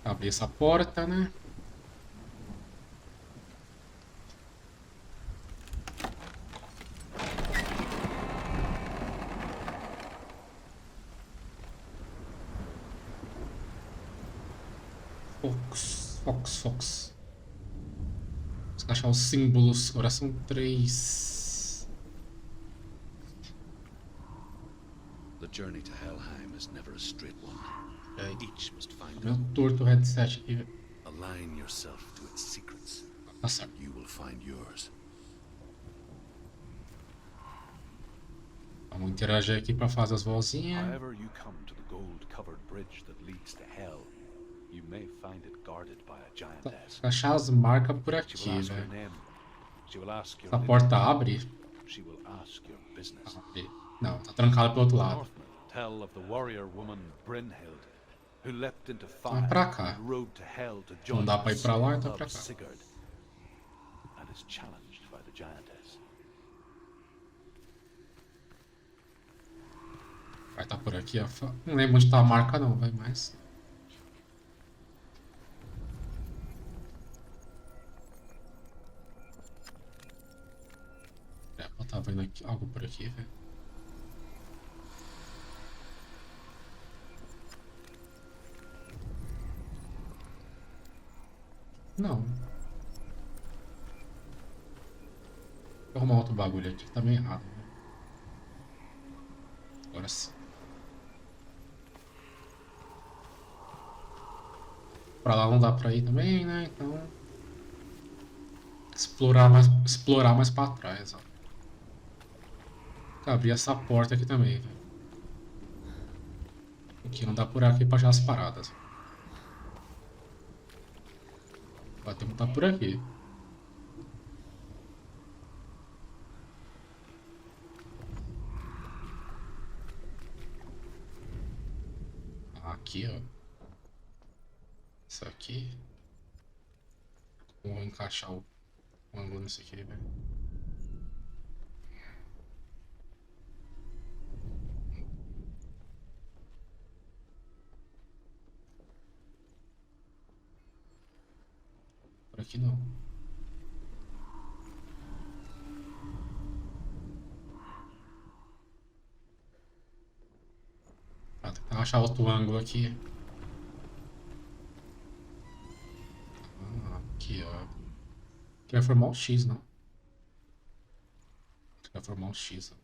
Abrir essa porta, né? Fox. Vamos achar os símbolos. Agora são 3. The journey to Helheim is never a straight one. Each must find Meu torto o headset aqui. align yourself to its secrets. Tá certo. You will find yours. Vamos interagir aqui pra fazer as vozinhas. However you come to the gold-covered bridge that leads to Hell, you may find it guarded by a giantess. Achar as marcas por She aqui, will ask your velho. name. She will ask your Essa porta abre? She will ask your business. Abre. Não, tá trancada pro outro lado. Northmen tell of the warrior woman Brynhild, who leapt into Então fire é pra cá. and rode to Hell to Não join dá pra ir pra lá, her então son pra of cá. Sigurd, and is challenged by the giantess. Vai tá por aqui, ó. Não lembro onde tá a marca não, vai mais. Eu tava vendo aqui, algo por aqui, velho. Não. Vou arrumar outro bagulho aqui que tá meio errado, né? Agora sim. Pra lá não dá pra ir também, né? Então... Explorar mais pra trás, ó. Abrir essa porta aqui também, velho. Aqui, não dá por aqui pra achar as paradas. Vai ter que estar por aqui. Aqui, ó. Isso aqui. Vou encaixar o ângulo nisso aqui, velho. Por aqui não. Vou tentar achar outro ângulo aqui. Aqui, ó. Aqui vai formar um X, não? Aqui vai formar um X, ó.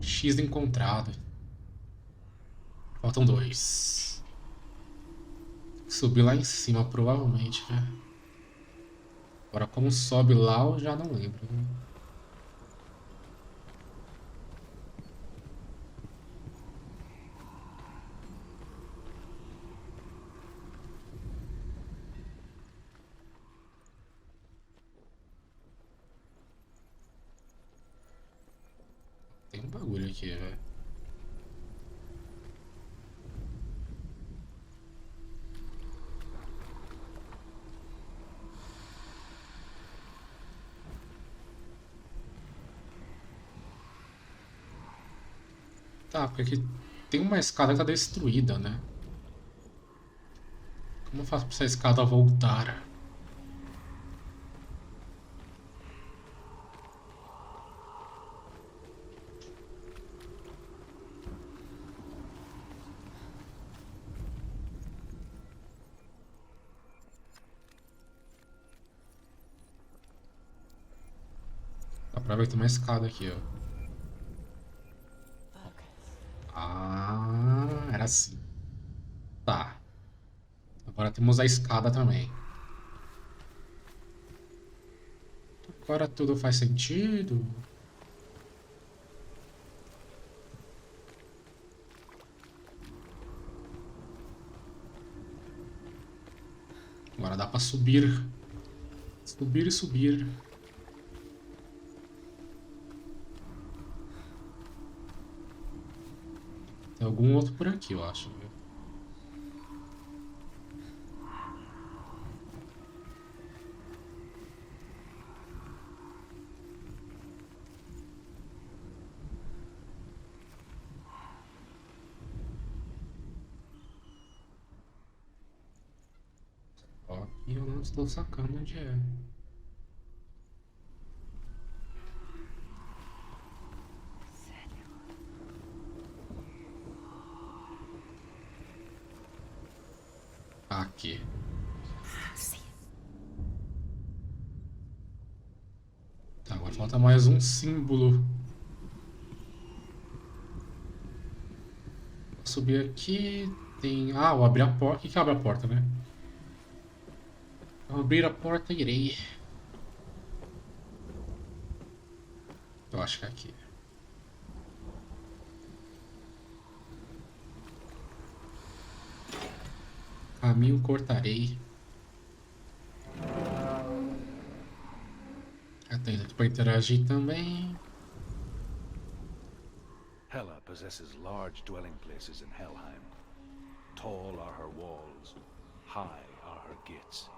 X encontrado. Faltam 2. Subir lá em cima, provavelmente, né? Agora, como sobe lá, eu já não lembro, né? Tem um bagulho aqui, velho. Tá, porque aqui tem uma escada que tá destruída, né? Como eu faço pra essa escada voltar? Dá pra ver que tem uma escada aqui, ó. Ah, era assim. Tá. Agora temos a escada também. Agora tudo faz sentido. Agora dá pra subir. Subir e subir. Tem algum outro por aqui, eu acho. Eu não estou sacando onde é. Aqui. Tá, agora falta mais um símbolo. Vou subir aqui. Tem. Ah, vou abrir a porta. O que que abre a porta, né? Ao abrir a porta, irei. Eu acho que é aqui. Caminho cortarei. Tem aqui para interagir também. Hela possesses large dwelling places in Helheim. Tall are her walls, high are her gates.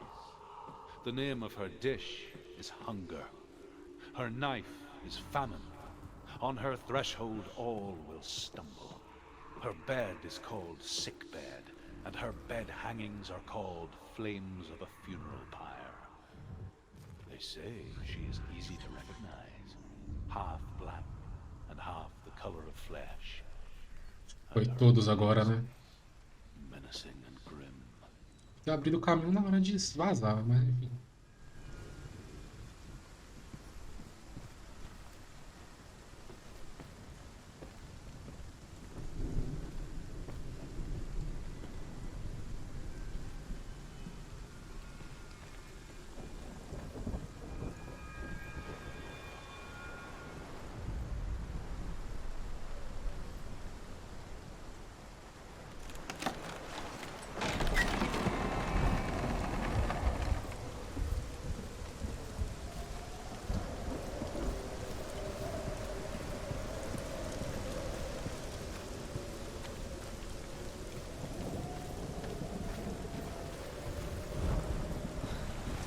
The name of her dish is hunger. Her knife is famine. On her threshold all will stumble. Her bed is called sick bed, and her bed hangings are called flames of a funeral pyre. They say she is easy to recognize, half black and half the color of flesh. Foi todos agora, né? Menacing and grim. Eu abri o caminho na hora de vazar, mas enfim.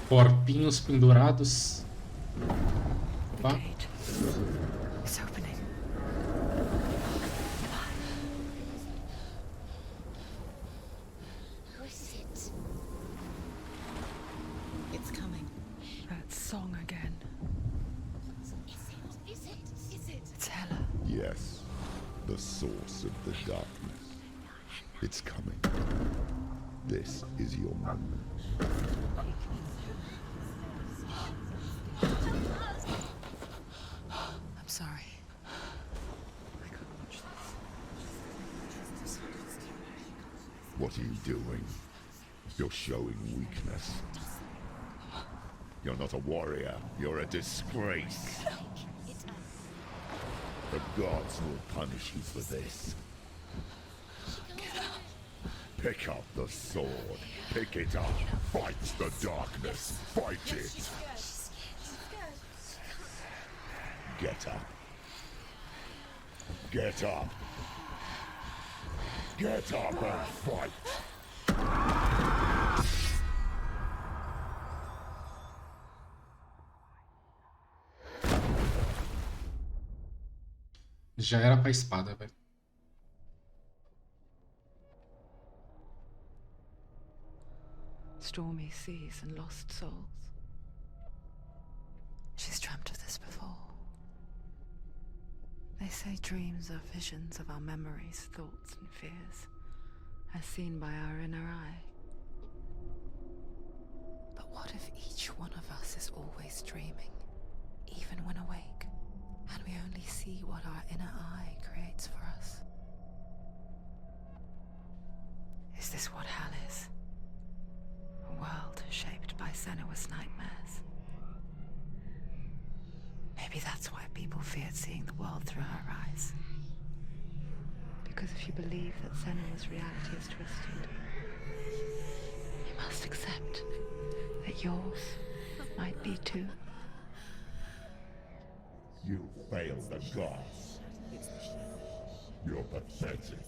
Corpinhos pendurados. Opa. It's opening. Who is it? It's coming. That song again. Is it? It's Hela. Yes, the source of the darkness. It's coming. This is your moment. I'm sorry. I can't watch this. What are you doing? You're showing weakness. You're not a warrior. You're a disgrace. The gods will punish you for this. Pick up the sword. Pick it up. Fight the darkness. Fight it. Get up. Get up. Get up and fight. Já era pra espada, velho. Stormy seas and lost souls. She's dreamt of this before. They say dreams are visions of our memories, thoughts and fears, as seen by our inner eye. But what if each one of us is always dreaming, even when awake, and we only see what our inner eye creates for us? Is this what hell is? A world shaped by Senua's nightmares. Maybe that's why people feared seeing the world through her eyes. Because if you believe that Senua's reality is twisted, you must accept that yours might be too. You failed the gods. You're pathetic.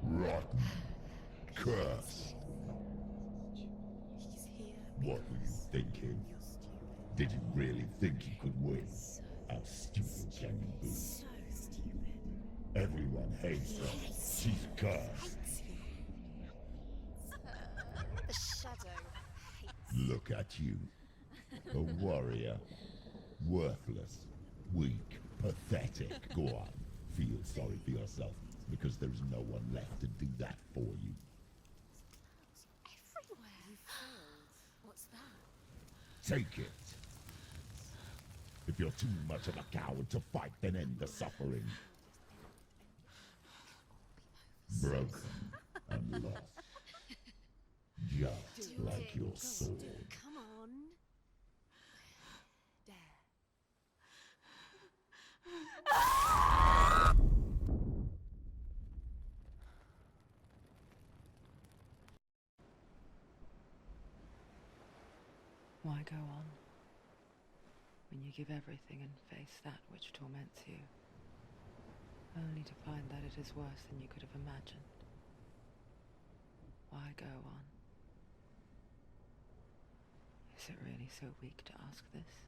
Rotten. Cursed. What were you thinking? Did you really think you could win? How stupid can you be? Everyone hates her. She's cursed. The shadow. Look at you. A warrior. Worthless. Weak. Pathetic. Go on. Feel sorry for yourself, because there's no one left to do that for you. Everywhere. What's that? Take it. If you're too much of a coward to fight, then end the suffering. Broken and lost. Just like your sword. Come on. There. Why go on when you give everything and face that which torments you, only to find that it is worse than you could have imagined? Why go on? Is it really so weak to ask this?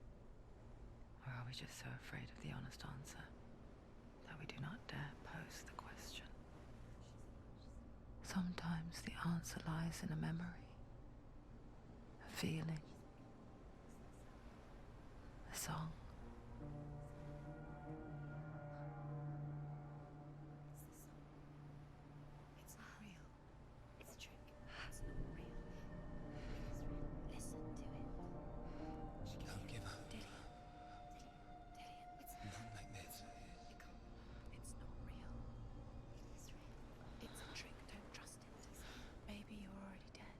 Or are we just so afraid of the honest answer that we do not dare pose the question? Sometimes the answer lies in a memory, a feeling, a song. It's not real. It's a trick. It's not real. Listen to it. Don't give up. Dillian. It's Not like this. It's not real. It's real. It's a trick. Don't trust it. Maybe you're already dead.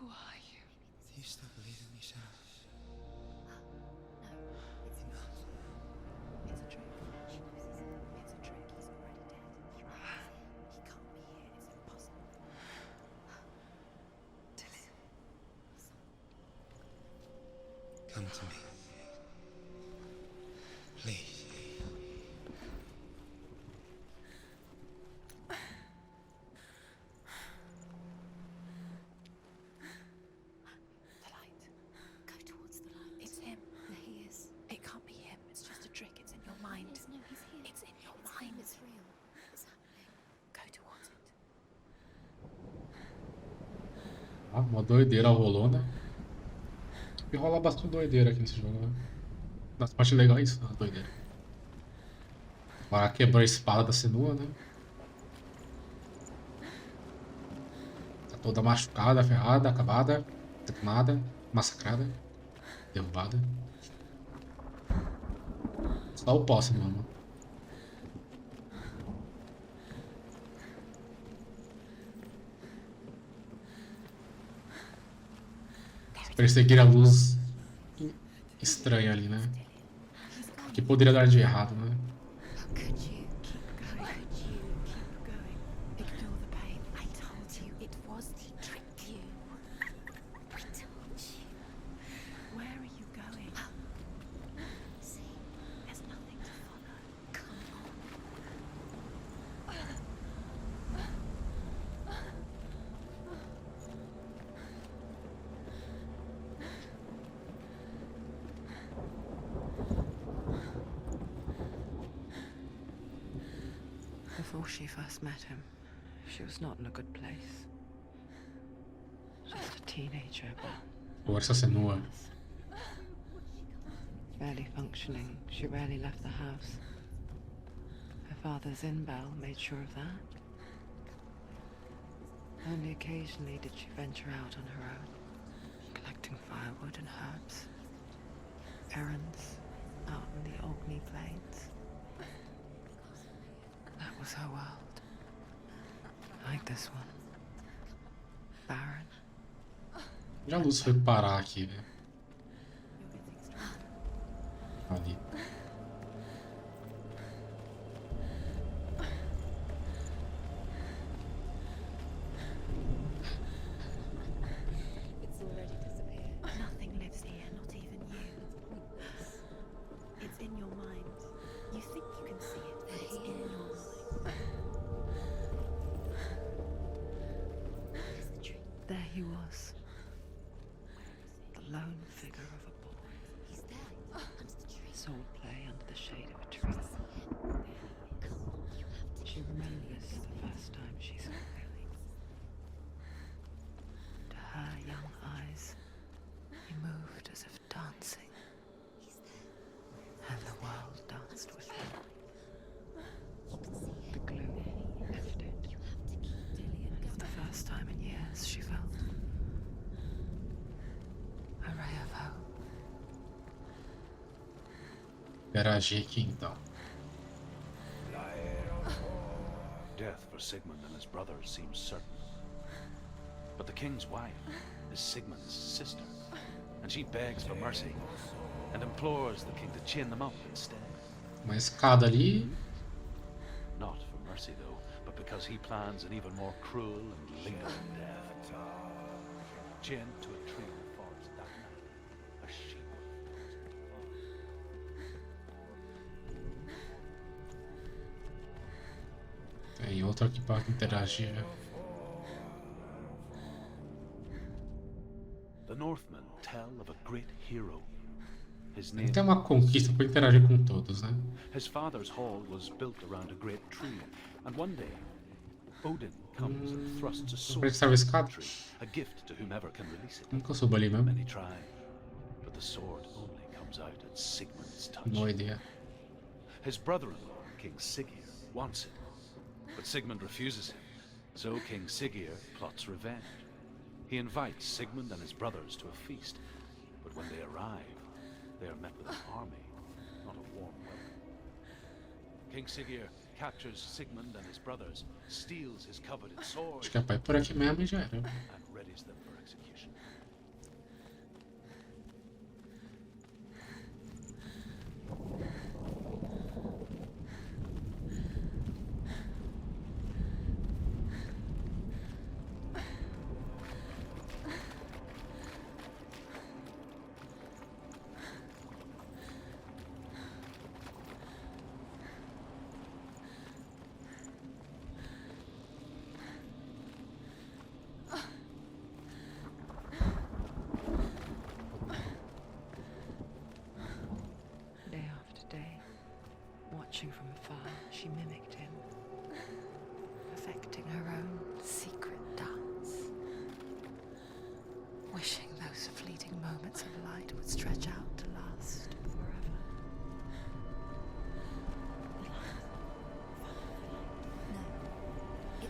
Who are you? Do you still believe in me, Senua? No, it's not. It's a trick. She knows it's a trick. He's already dead. He can't be here. It's impossible. Come to me. Please. The light. Go towards the light. It's him. There he is. It can't be him. It's just a trick. It's in your mind. No, he's here. It's in your mind. It's real. It's happening. Go towards it. Ah, uma doideira rolou, né? E rola bastante doideira aqui nesse jogo, né? Das partes legais, a doideira. Agora quebrou a espada da Senua, né? Tá toda machucada, ferrada, acabada, detonada, massacrada, derrubada. Só o posse, mano. Perseguir a luz estranha ali, né? O que poderia dar de errado, né? How could you keep going? How could you keep going? Ignore the pain. I told you it was to trick you. I told you. Where are you going? See, there's nothing to follow. Come on. Before she first met him, she was not in a good place. Just a teenager, but Força Senua. barely functioning. She rarely left the house. Her father's in-bell made sure of that. Only occasionally did she venture out on her own, collecting firewood and herbs. Errands out in the Orkney Plains. That was her world. Like this one. Barren. Onde a luz foi parar aqui, né? Ali. It's already disappeared. Nothing lives here, not even you. It's in your mind. You think you can see it, but it's in your mind. What is the trick? There he was. The lone figure of a boy. He's there, under the tree. Sword play under the shade of a tree. Come on, you have to. She remembers the first time she saw him. To her young eyes, danced with her. The gloom lifted. For the first time in years, she felt a ray of hope. Interagir aqui então. Death for Sigmund and his brothers seems certain. But the king's wife is Sigmund's sister, and she begs for mercy and implores the king to chain them up instead. Uma escada ali. Not for mercy, though, but because he plans an even more cruel and lingering death. Chained to a tree in the forest that night, a sheep. Tem outro aqui para interagir. The Northmen tell of a great hero. His name. Tem uma conquista para interagir com todos, né? His father's hall was built around a great tree, and one day, Odin comes and thrusts a sword Serve a escada? through the tree, a gift to whomever can release it. Como que eu subo ali mesmo? Many try, but the sword only comes out at Sigmund's touch. Boa ideia. His brother-in-law, King Siggeir, wants it, but Sigmund refuses him, so King Siggeir plots revenge. He invites Sigmund and his brothers to a feast, but when they arrive, they are met with an army, not a warm welcome. King Siggeir captures Sigmund and his brothers, steals his coveted sword, Acho que é pra ir por aqui mesmo e já era. and readies them for execution. Day after day, watching from afar, she mimicked him, perfecting her own secret dance, wishing those fleeting moments of light would stretch out to last forever.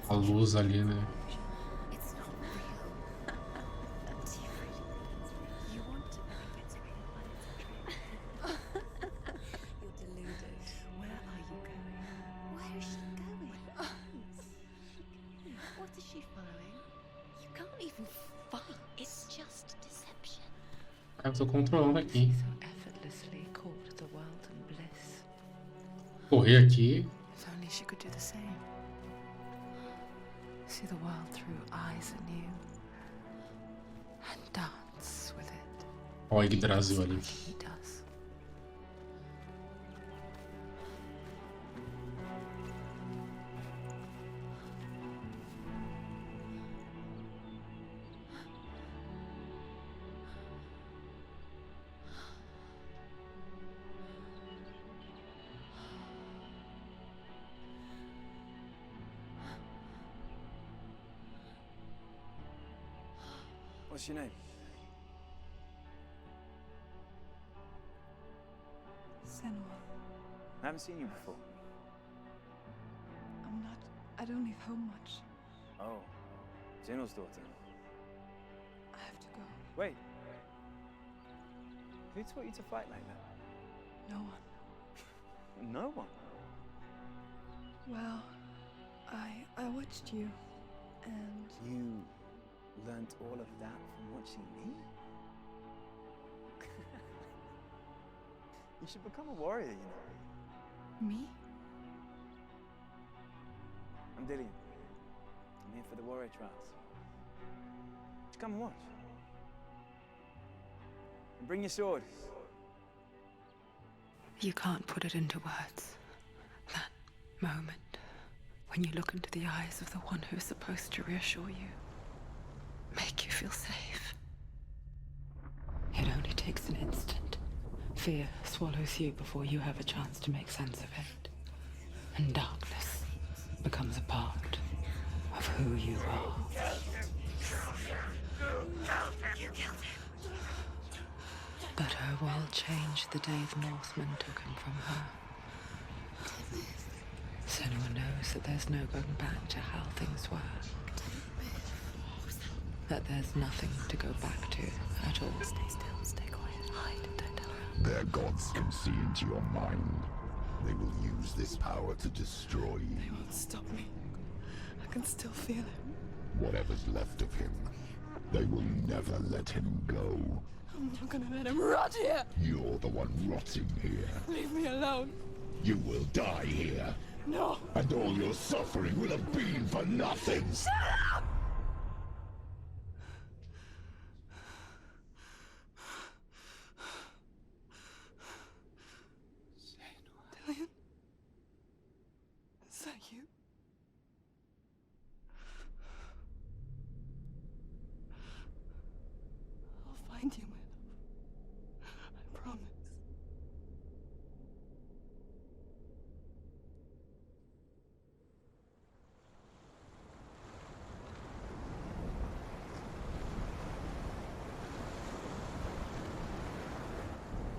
A luz ali, né? It's not real. Do you really? You want to believe it's real when it's true. You're deluded. Where are you going? Where is she going? What is she following? You can't even fight. It's just deception. Eu tô controlando aqui. So effortlessly caught the world in bliss. Correr aqui. If only she could do the same. See the world through eyes anew and dance with it. Ó, Yggdrasil ali. Like he does. What's your name? Senua. I haven't seen you before. I don't leave home much. Oh, Zenua's daughter. I have to go. Wait. Who taught you to fight like that? No one. No one. Well, I watched you, and You learned all of that from watching me? You should become a warrior, you know. me? I'm Dillian. I'm here for the warrior trials. Just come and watch. And bring your sword. You can't put it into words. That moment when you look into the eyes of the one who's supposed to reassure you, make you feel safe. It only takes an instant. Fear swallows you before you have a chance to make sense of it. And darkness becomes a part of who you are. You killed him. But her world changed the day the Northmen took him from her. Senua knows that there's no going back to how things were. That there's nothing to go back to at all. Stay still, stay quiet, hide, don't tell her. Their gods can see into your mind. They will use this power to destroy you. They won't stop me. I can still feel it. Whatever's left of him, they will never let him go. I'm not gonna let him rot here. You're the one rotting here. Leave me alone. You will die here. No. And all your suffering will have been for nothing. Shut up! Dillion? Is that you? I'll find you, my love. I promise.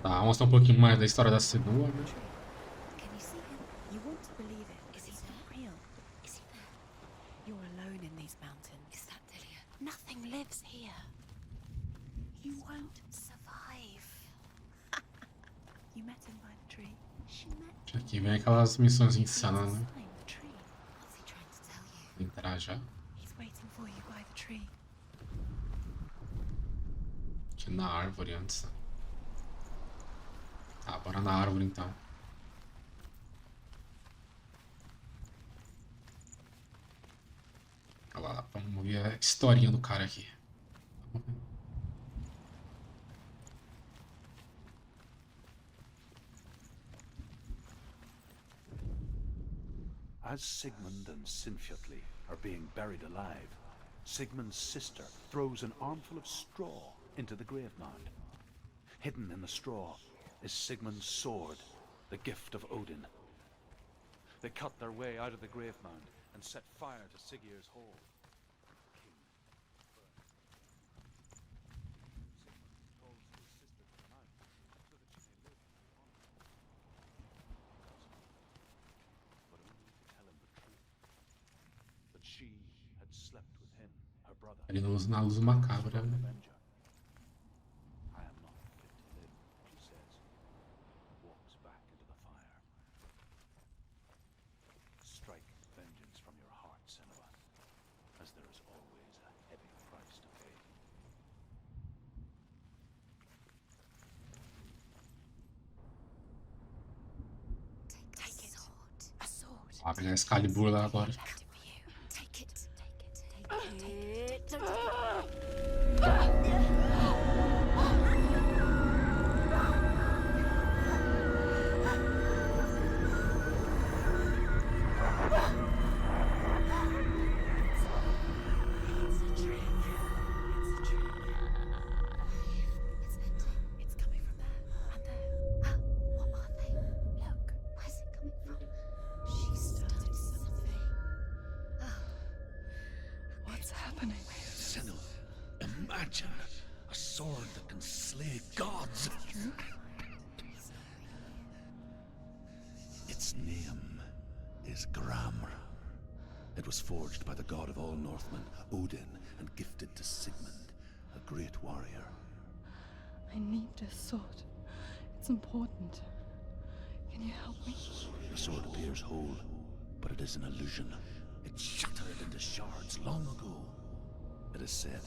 Tá, mostra um pouquinho mais da história da Senua, né? Can you see him? You want to believe it, because he's not real. Is he there? You're alone in these mountains. Is that Dillion? Nothing lives here. You won't survive. You met him by the tree. She met Aqui vem aquelas missões insanas, né? Sign, the tree. What's he trying to tell you? Entrar já. He's waiting for you by the tree. Aqui na árvore antes. Tá, bora na árvore então. Olha lá, vamos ver a historinha do cara aqui. As Sigmund and Sinfjotli are being buried alive, Sigmund's sister throws an armful of straw into the grave mound. Hidden in the straw is Sigmund's sword, the gift of Odin. They cut their way out of the grave mound and set fire to Siggeir's hall. Sigmund calls to his sister to come out so that she may live in honor. But only to tell him the truth, that she had slept with him, her brother. Ali na luz macabra, né? Avenger. I am not fit to live, she says, and walks back into the fire. Strike vengeance from your heart, Senua, as there is always a heavy price to pay. Take it. A sword. Ó, pegar Excalibur lá agora. Left it for you. Take it. Take it. Take it. It's coming from there and there. What are they? Look, where's it coming from? She started something. What's happening? Senua, imagine a sword that can slay gods. Its name is Gramr. It was forged by the god of all Northmen, Odin, and gifted to Sigmund, a great warrior. I need this sword. It's important. Can you help me? The sword appears whole, but it is an illusion. It shattered into shards long ago. It is said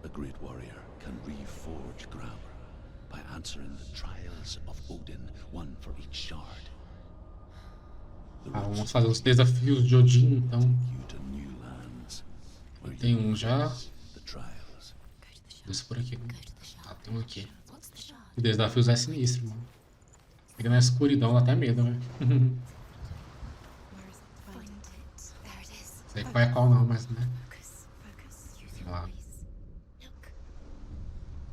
a great warrior can reforge Gramr by answering the trials of Odin, one for each shard. The Ah, roots vamos fazer os desafios de Odin então. you to new lands, where Tem you já. face the trials. Desce por aqui. Ah, tem um aqui. What's the shard? O desafios é sinistro, mano. Fica na escuridão, dá até medo, né? Where is it? Find it. There it is. Sei qual é qual não, mas né. Focus. Focus. Use Sei your lá. eyes. Look.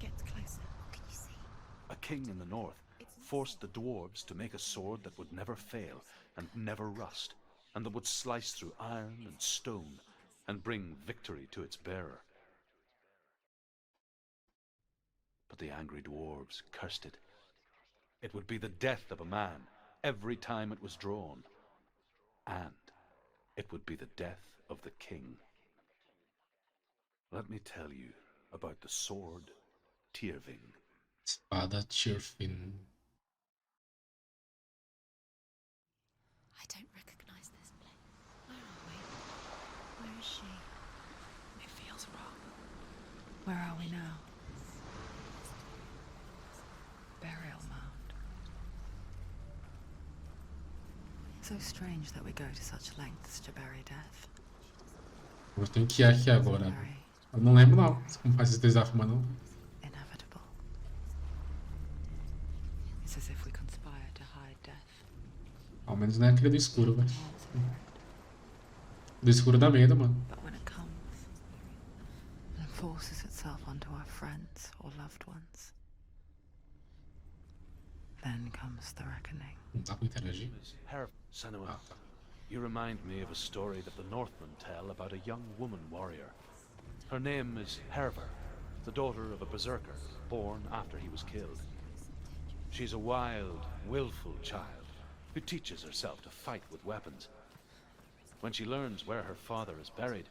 Get closer. What can you see? A king in the north forced the dwarves to make a sword that would never fail and never rust, and that would slice through iron and stone and bring victory to its bearer. but the angry dwarves cursed it. It would be the death of a man every time it was drawn, and it would be the death of the king. Let me tell you about the sword Teiichi. Espada Teiichi. I don't recognize this place. Where are we? Where is she? It feels wrong. Where are we now? Burial mound. So strange that we go to such lengths to bury death. Eu tenho que ir aqui agora. Eu não lembro não como faz esse desafio, mas não. Inevitable. It's as if we conspire to hide death. Ao menos não é aquele do escuro, velho. Do escuro dá medo, mano. But when it comes and forces itself onto our friends or loved ones, then comes the reckoning. Não dá pra interagir. Senua, Ah, tá. you remind me of a story that the Northmen tell about a young woman warrior. Her name is Herver, the daughter of a berserker, born after he was killed. She's a wild, willful child who teaches herself to fight with weapons. When she learns where her father is buried,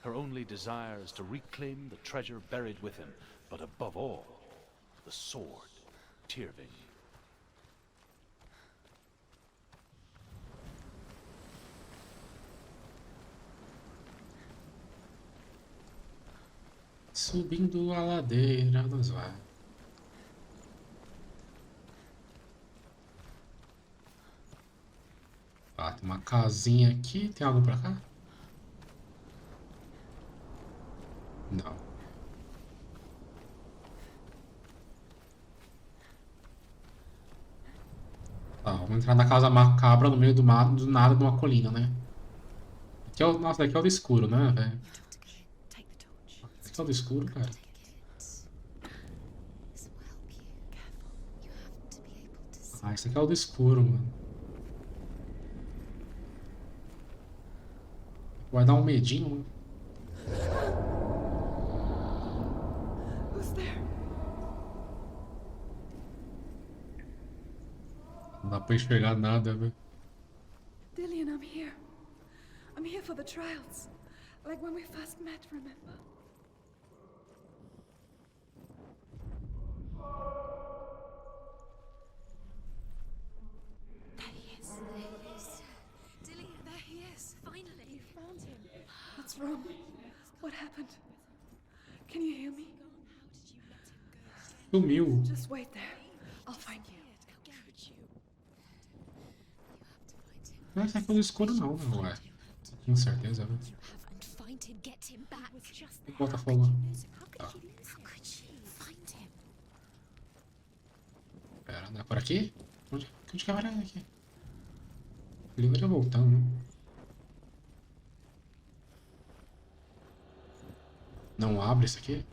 her only desire is to reclaim the treasure buried with him, but above all, the sword, Teiichi. Subindo a ladeira, nós vai. Ah, tem uma casinha aqui. Tem algo pra cá? Não. Tá, vamos entrar na casa macabra no meio do mato, do nada, de uma colina, né? Aqui é o... Nossa, daqui é o do escuro, né, velho? Take the torch. Esse é o do escuro, cara. Take it. This will help you. Careful. You have to be able to see. Ah, esse aqui é o do escuro, mano. Vai dar um medinho, mano. Who's there? Não dá pra enxergar nada, velho. Dillian, I'm here. I'm here for the trials. Like when we first met, remember? There he is. There he is. Dillian, there he is. Finally. You found him. What's wrong? What happened? Can you hear me? Sumiu. Just wait there. I'll find you. Não, esse aqui é o do escuro, não, não é. Com certeza, velho. And find him. Get him back. Just there. Bota fogo. How could you find him? Pera, não é por aqui? Onde que vai aqui? Ele vai voltando, né? Não abre isso aqui?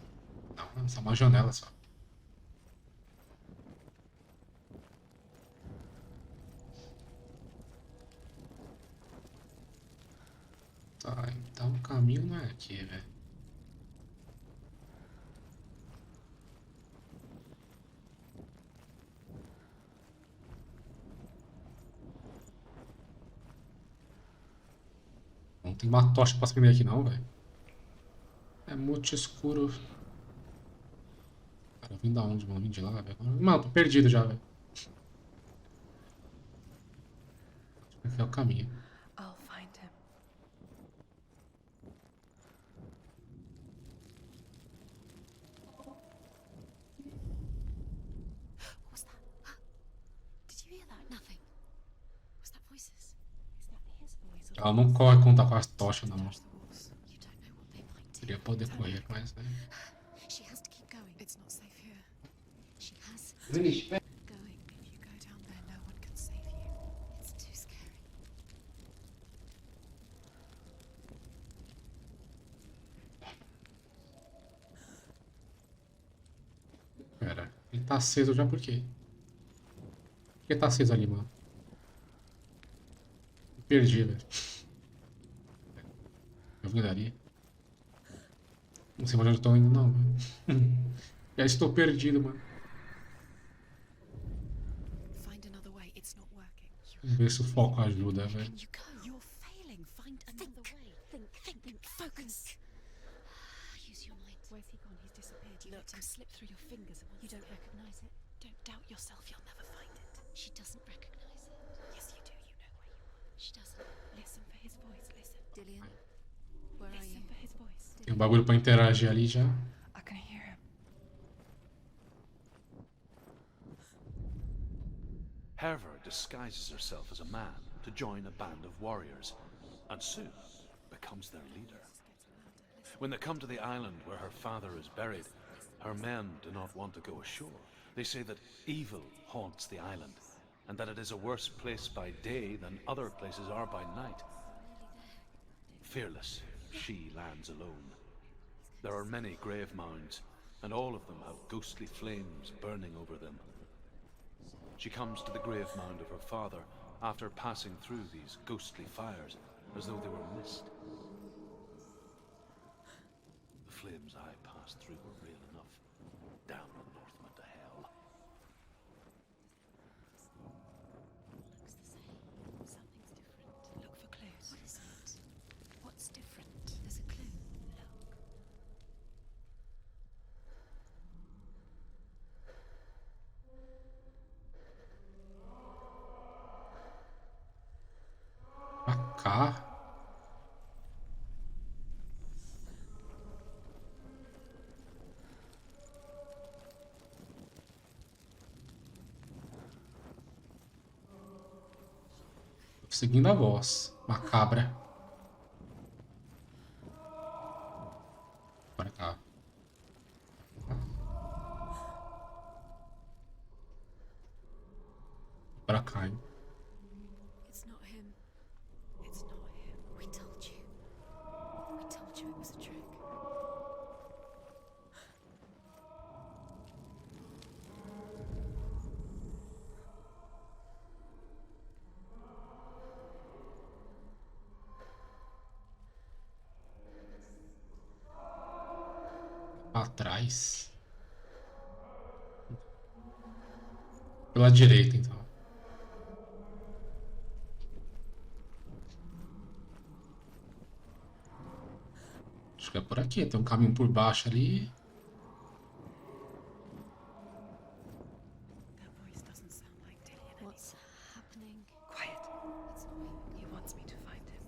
Não, é só uma janela só. Tá, então o caminho não é aqui, velho. Não tem uma tocha pra acender aqui não, velho. É muito escuro. Cara, eu vim da onde, mano? Eu vim de lá, velho. Mano, tô perdido já, velho. Aqui é o caminho. I'll find him. What was that? Did you hear that? Nothing. Was that voices? Is that his voice? Ela não corre quando tá com as tochas, não. You don't know what they might do. Queria poder correr, mas... Né? She has to keep going. It's not safe here. She has to Really? keep going. If you go down there, no one can save you. It's too scary. Pera, ele tá aceso já por quê? Por que tá aceso ali, mano? Me perdi, velho. Eu vim dali. Não sei onde eu tô indo, não, velho. Já estou perdido, mano. Find another way. It's not working. Vamos ver se o foco ajuda, velho. You go. You're failing. Find another way. Think. Focus. Use your mind. Where's he gone? He's disappeared. You let him slip through your fingers. You don't recognize it. Don't doubt yourself. You'll never find it. She doesn't recognize it. Yes, you do. You know where you are. She doesn't. Listen for his voice. Listen. Dillian, where are you? Listen for his voice. Tem um bagulho pra interagir ali já. I can hear him. Herver disguises herself as a man to join a band of warriors, and soon becomes their leader. When they come to the island where her father is buried, her men do not want to go ashore. They say that evil haunts the island, and that it is a worse place by day than other places are by night. Fearless, she lands alone. There are many grave mounds, and all of them have ghostly flames burning over them. She comes to the grave mound of her father after passing through these ghostly fires, as though they were mist. The flames I passed through were real enough. Damn the Northmen to hell. Looks the same. Something's different. Look for clues. What is it? What's different? There's a clue. Look. Pra cá. Tô seguindo a voz. Macabra. Pra cá. Pra cá, hein? It's not him. It's not him. We told you. We told you it was a trick. Pra trás. Pela direita, então. Acho que é por aqui. Tem um caminho por baixo ali. That voice doesn't sound like Dillian. What's happening? Quiet. It's not him. He wants me to find him.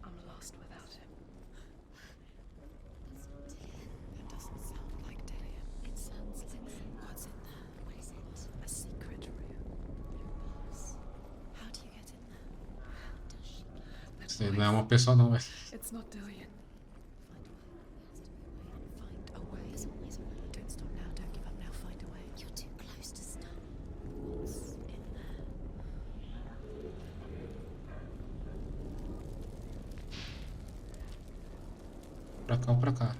I'm lost without him. That's not Dillian. That doesn't sound like Dillian. It sounds like what's in there? What is it? A secret room. Impulse. How do you get in there? Does she? Você não é uma pessoa, não, velho. It's not Dillian. Find a way. There's always a way. Don't stop now. Don't give up now. Find a way. You're too close to stop. What's in there? Pra cá ou pra cá?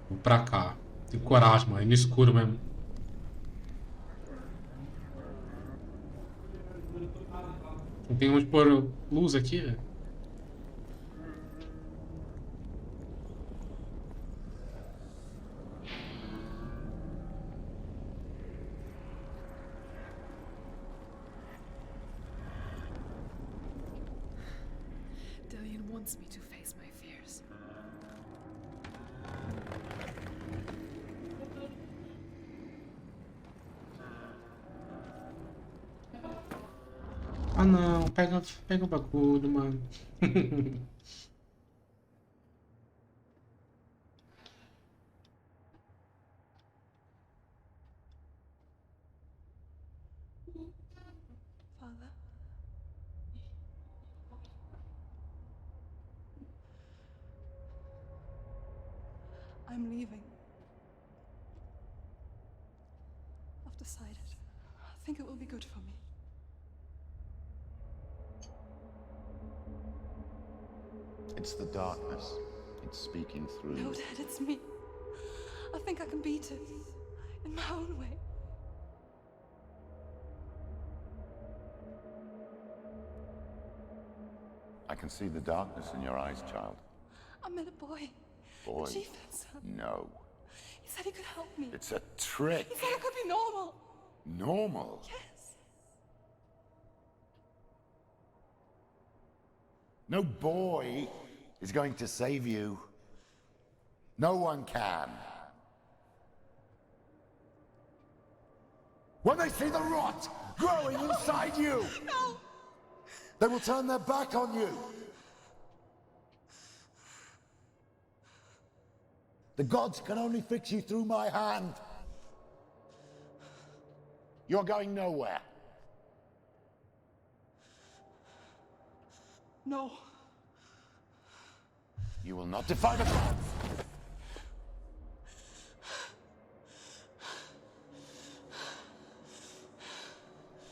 Vou pra cá. Tenho coragem, mano. É no escuro mesmo. Não tem onde pôr luz aqui, velho. Dillian wants me to face my fears. Ah não, pega o bagulho, mano. Father? I'm leaving. I've decided. I think it will be good for me. It's the darkness. It's speaking through No, you. Dad, it's me. I think I can beat it. In my own way. I can see the darkness in your eyes, child. I met a boy. Boy. The chief had son. No. He said he could help me. It's a trick. He said I could be normal. Normal? Yes. No boy is going to save you. No one can. When they see the rot growing inside you, No. they will turn their back on you. The gods can only fix you through my hand. You're going nowhere. No. You will not defy the gods.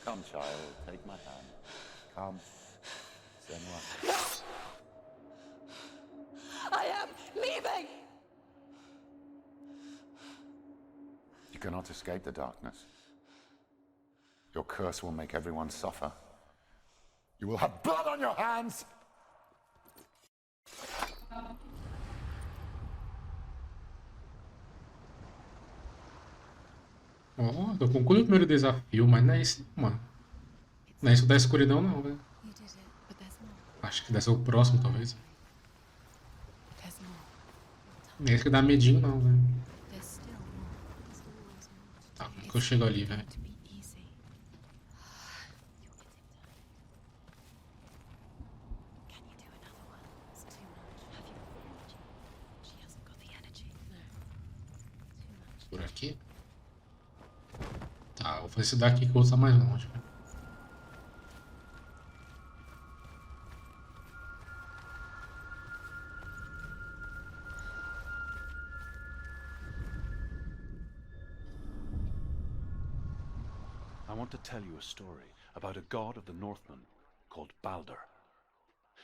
Come, child, take my hand. Come. Senua. I am leaving. You cannot escape the darkness. Your curse will make everyone suffer. You will have blood on your hands! Ó, eu concluí o primeiro desafio, mas não é isso não, mano. Não é isso da escuridão não, velho. You did it, but there's more. Acho que deve ser o próximo, talvez. There's more. Não é esse que dá medinho não, velho. There's still more. There's always more to Tá, do. como é que eu chego ali, velho? To be easy. Can you do another one? It's too much. Have you performed? She hasn't got the energy. No. Too much. Por aqui. Tá, vou fazer esse daqui que o outro tá mais longe, velho. I want to tell you a story about a god of the Northmen called Balder.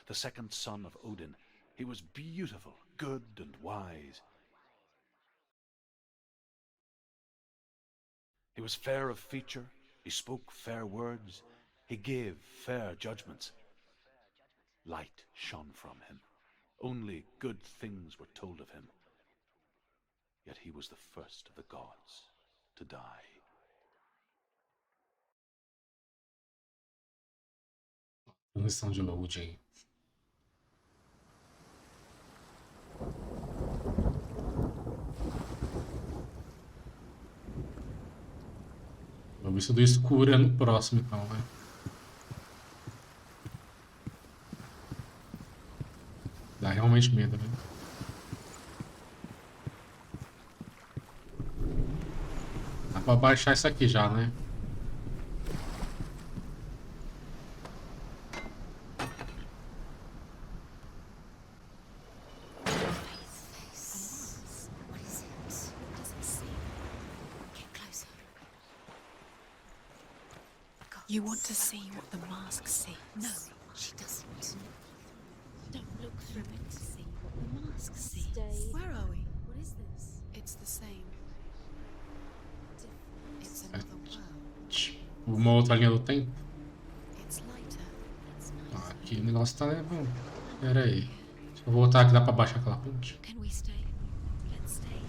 The second son of Odin. He was beautiful, good and wise. He was fair of feature, he spoke fair words, he gave fair judgments. Light shone from him. Only good things were told of him. Yet he was the first of the gods to die. Transição de load aí. Vou ver se do escuro é no próximo então, velho. Dá realmente medo, velho. Dá pra baixar isso aqui já, né? What is it? Doesn't see. Get closer. You want to see what the mask sees? No, she doesn't. Don't look through it to see what the mask sees. Stay. Where are we? What is this? It's the same. Different. It's another world. Uma outra linha do tempo. It's lighter. Ah, aqui o negócio tá levando. Pera aí. Deixa eu voltar aqui, dá pra baixar aquela ponte. Can we stay? Let's stay here.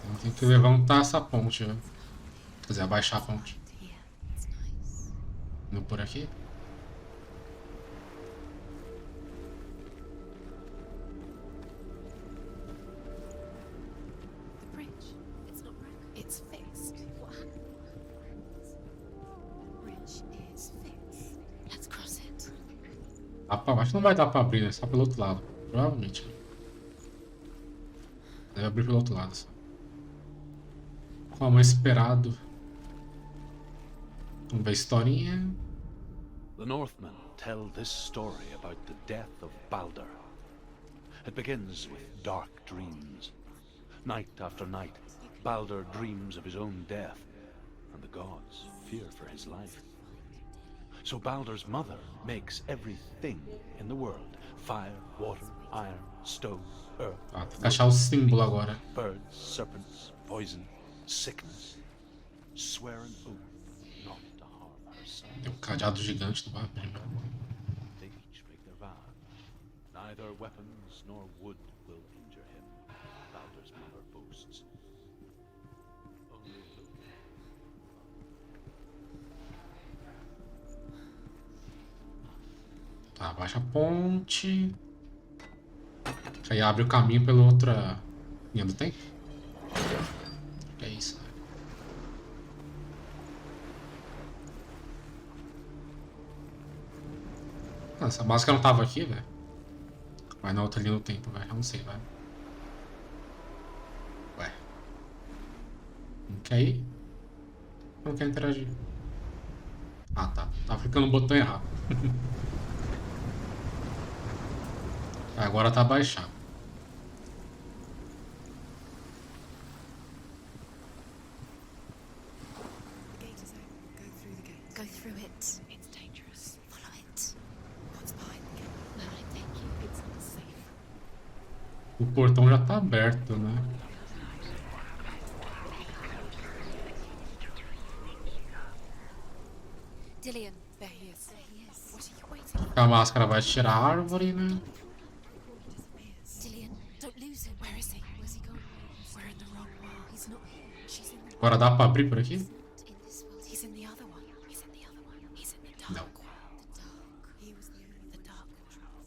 Então tem que levantar essa ponte, né? Quer dizer, abaixar a ponte. Here. It's nice. Indo por aqui. The bridge. It's not broken. It's fixed. What happened? The bridge is fixed. Let's cross it. Lá pra baixo não vai dar pra abrir, né? Só pelo outro lado. Provavelmente. Deve abrir pelo outro lado só. Como esperado. Vamos ver a historinha. The Northmen tell this story about the death of Balder. It begins with dark dreams. Night after night, Balder dreams of his own death, and the gods fear for his life. So Balder's mother makes everything in the world: fire, water, iron, stone, earth, Ah, tem que achar o símbolo agora. birds, serpents, poison, sickness. Swear an oath not to harm her Balder's son. Tem um cadeado gigante do bar. They each make their vow. Neither weapons nor wood will injure him, Balder's mother boasts. Only Tá, baixa a ponte. Aí abre o caminho pela outra linha do tempo. Que é isso, né? Ah, essa máscara não tava aqui, velho. Vai na outra linha do tempo, velho. Eu não sei, velho. Ué. Não quer ir? Não quer interagir. Ah, tá. Tava clicando no botão errado. Agora tá baixado. The gate is open. Go through the gate. Go through it. It's dangerous. Follow it. What's behind the gate? No, I thank you. It's not safe. O portão já tá aberto, né? Dillian, there he is. There he is. What are you waiting for? A máscara vai tirar a árvore, né? Dillian, don't lose him. Where is he? Where's he gone? We're in the wrong world. He's not here. She's in the Agora dá pra abrir por aqui? in this world. He's in the other one. He's in the other one. He's in the dark No. world. The dark. He was the dark world.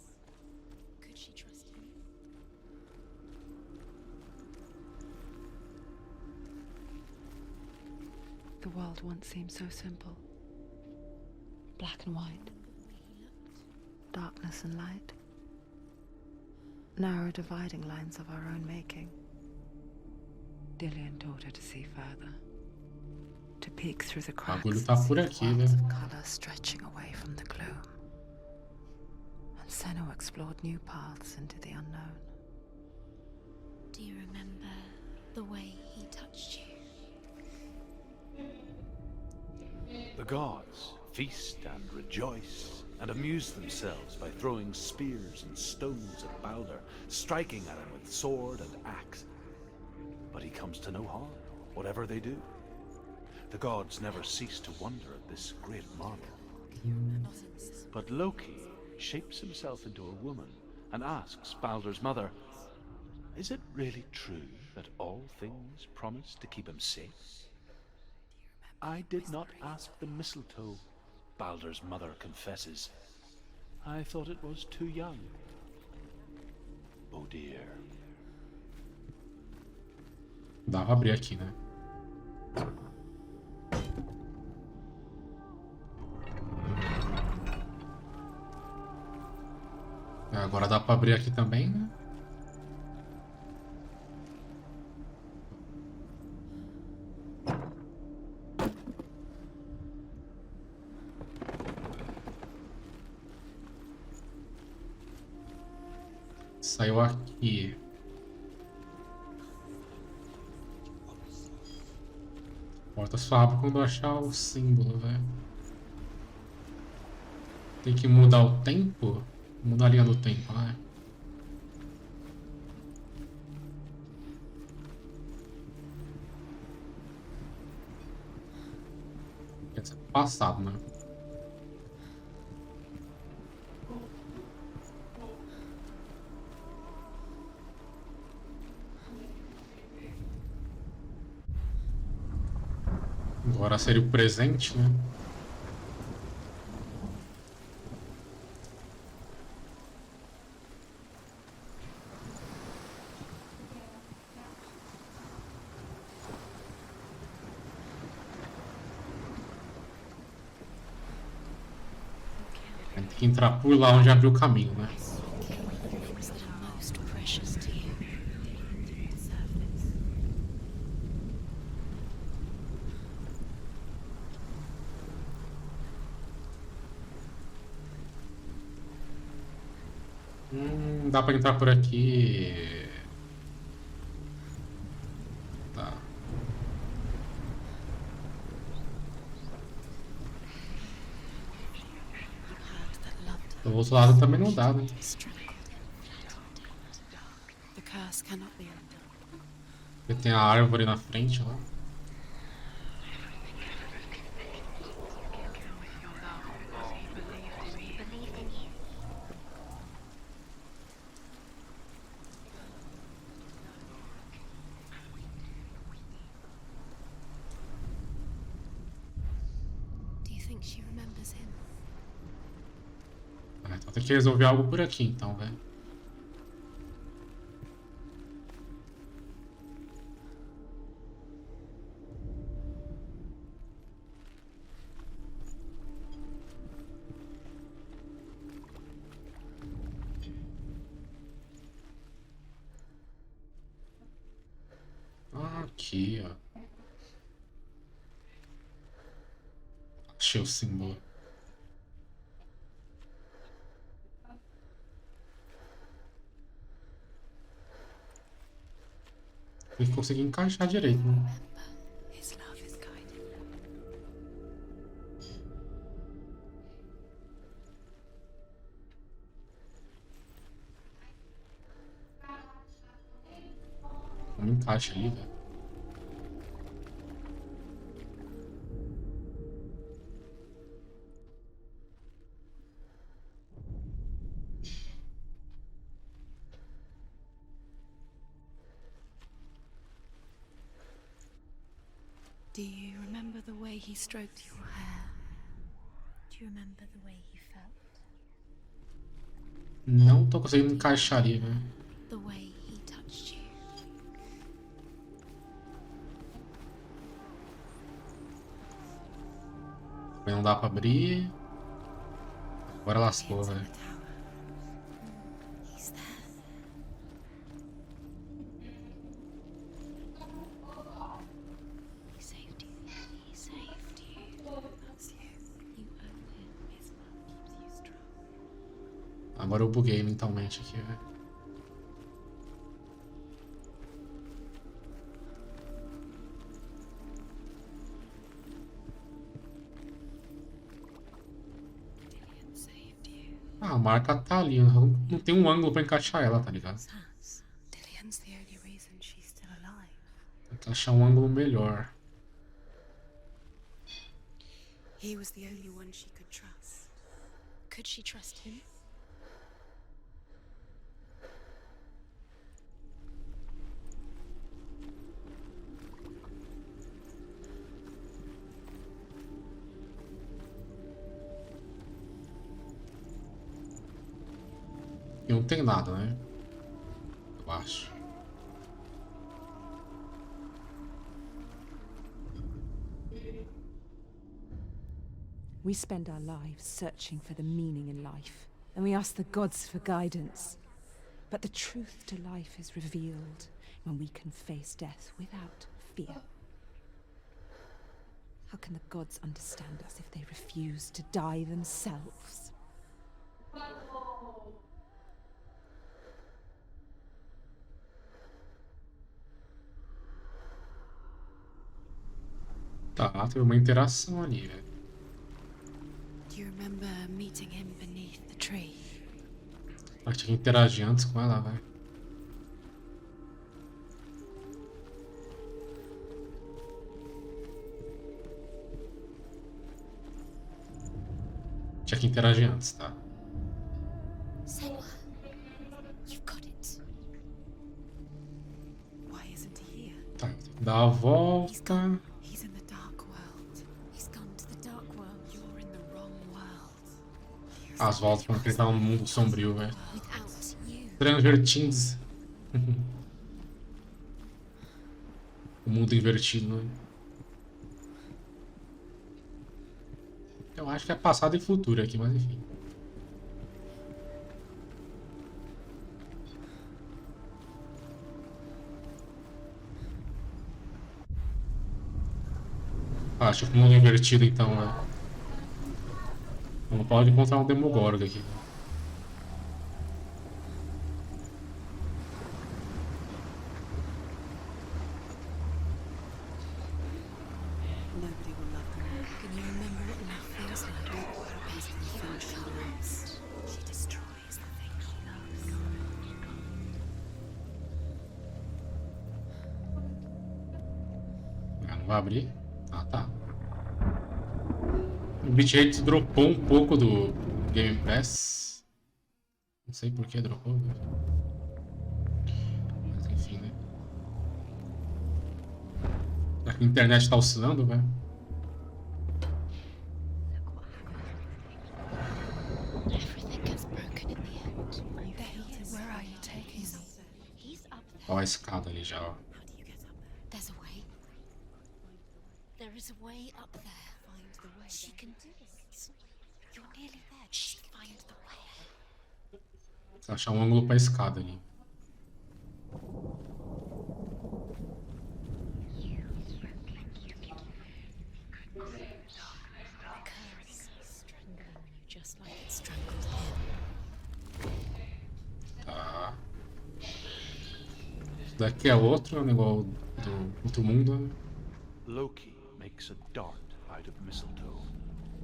Could she trust him? The world once seemed so simple. Black and white. Darkness and light. Narrow dividing lines of our own making. Dillian taught her to see further. To peek through the O cracks bagulho and tá see por the aqui, worlds né? of color stretching away from the gloom. And Senua explored new paths into the unknown. Do you remember the way he touched you? the gods feast and rejoice, and amuse themselves by throwing spears and stones at Balder, striking at him with sword and axe. But he comes to no harm, whatever they do. The gods never cease to wonder at this great marvel. But Loki shapes himself into a woman and asks Balder's mother, "Is it really true that all things promise to keep him safe?" "I did not ask the mistletoe," Balder's mother confesses. "I thought it was too young." Oh dear. Dá pra abrir aqui, né? Agora dá pra abrir aqui também, né? Saiu aqui. A porta só abre quando eu achar o símbolo, velho. Tem que mudar o tempo? Mudar a linha do tempo, né? Quer dizer, passado, né? Agora seria o presente, né? Tem que entrar por lá onde abriu o caminho, né? Things that are most precious to you. Dá pra entrar por aqui. Tá. Do outro lado também não dá, né? The curse cannot be undone. Porque tem a árvore na frente lá. think she remembers him. Ah, então tem que resolver algo por aqui, então, velho. Aqui, ó. Achei o símbolo. Tem que conseguir encaixar direito, né? His love is guiding them. Como encaixa ali, velho. Do you remember the way he stroked your hair? Do you remember the way he felt? Não tô conseguindo encaixar ali, velho. The way he touched you? Não dá pra abrir. Agora lascou, velho. He's there. He saved you. He saved you. That's you. You owe him. His love keeps you strong. Agora eu buguei mentalmente aqui, velho. Dillian saved you. Ah, a marca tá ali. Não tem um ângulo pra encaixar ela, tá ligado? Sans. Dillian's the only reason she's still alive. Tem que achar um ângulo melhor. He was the only one she could trust. Could she trust him? E não tem nada, né? Eu acho. We spend our lives searching for the meaning in life, and we ask the gods for guidance. But the truth to life is revealed when we can face death without fear. How can the gods understand us if they refuse to die themselves? Tá, teve uma interação ali, velho. Do you remember meeting him beneath the tree? Acho que tinha que interagir antes com ela, velho. Tinha que interagir antes, tá? Senua, you've got it. Why isn't he here? Tá, tem que dar a volta. He's in the dark world. He's gone to the dark world. You're in the wrong world. As voltas pra ele tá num mundo sombrio, velho. Without you. Transvertins. O mundo invertido, né? Eu acho que é passado e futuro aqui, mas enfim. Acho que o mundo invertido então, né? Não pode encontrar um Demogorgon aqui. Nobody will love them. Can you remember what love feels like? Best thing she loves. She destroys the thing she loves. Ah, não vai abrir? Ah, tá. O bitrate dropou um pouco do Game Pass. Não sei por que dropou, velho. Mas enfim, né? Será que a internet tá oscilando, velho? Look Ó a escada ali já, ó. How do you get up there? There's a way. There is a way up there. Find the way. She can do it. You're nearly there. Just find the way. Precisa achar um ângulo pra escada ali. Just like it strangled him. Tá. Esse daqui é outro, negócio do outro mundo. Loki makes a dart out of mistletoe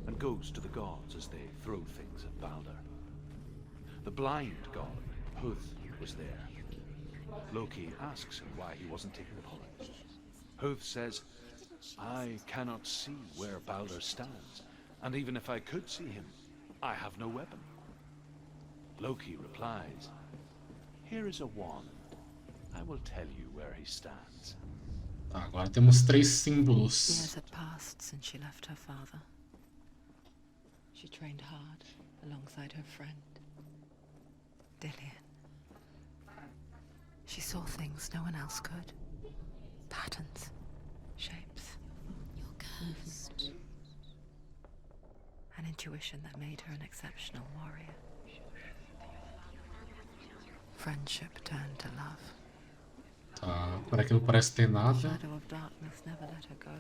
and goes to the gods as they throw things at Balder. The blind god, Huth, was there. Loki asks him why he wasn't taking part. Huth says, I cannot see where Balder stands, and even if I could see him, I have no weapon. Loki replies, here is a wand. I will tell you where he stands. Tá, agora temos 3 símbolos. Years had passed since she left her father. She trained hard alongside her friend, Dillian. She saw things no one else could. Patterns, shapes. You're cursed. An intuition that made her an exceptional warrior. Friendship turned to love. Tá, por aqui não parece ter The nada. shadow of darkness never let her go,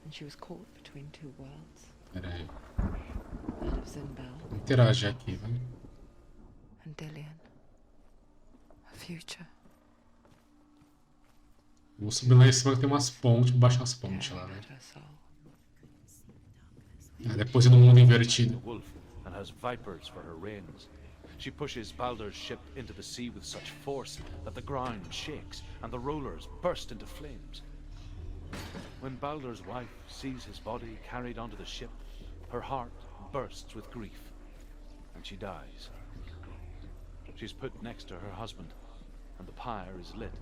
and she was caught between two worlds. Pera aí. That of Zinbel Vou interagir aqui, vai. and Dillian. A future. Vou subir lá em cima que tem umas pontes, vou baixar as pontes lá, né? At her soul. Depois ir no mundo The invertido. wolf and has vipers for her reins. She pushes Balder's ship into the sea with such force that the ground shakes and the rollers burst into flames. When Balder's wife sees his body carried onto the ship, her heart bursts with grief, and she dies. She's put next to her husband, and the pyre is lit,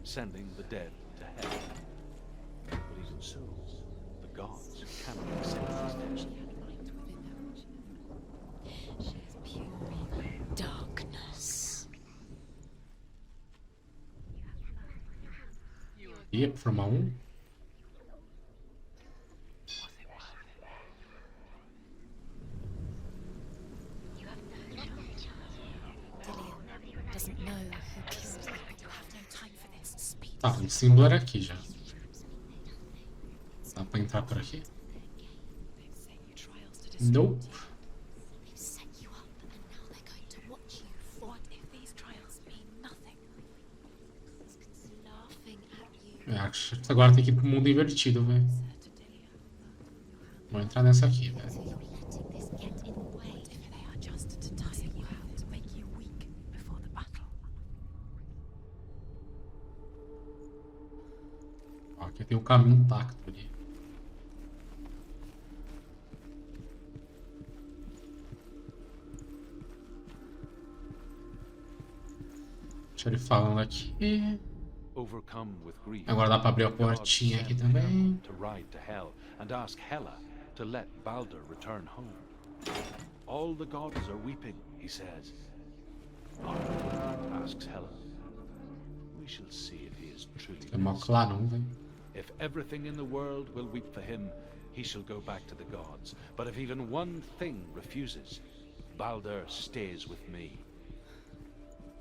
sending the dead to hell. But even so, the gods cannot accept his death. She is pure darkness. E formar um. Dillian doesn't know who kissed her. You have no time for this. Speed. Tá, o símbolo era aqui já. Dá pra entrar por aqui? Nope. They've set you up, and now they're going to watch you. What if these trials mean nothing? Laughing at you. Acho que agora tem que ir pro mundo invertido, velho. Vou entrar nessa aqui, velho. You're letting this get in the way. If they are just to tire you out, to make you weak before the battle. Ó, aqui tem o caminho intacto ali. Deixa ele falando aqui. Overcome with grief, Agora dá pra abrir a the gods portinha aqui send Hela também. to ride to hell and ask Hela to let Balder return home. All the gods are weeping, he says. Balder asks Hela. We shall see if he is truly É mó blessed. clarão, velho. If everything in the world will weep for him, he shall go back to the gods. But if even one thing refuses, Balder stays with me.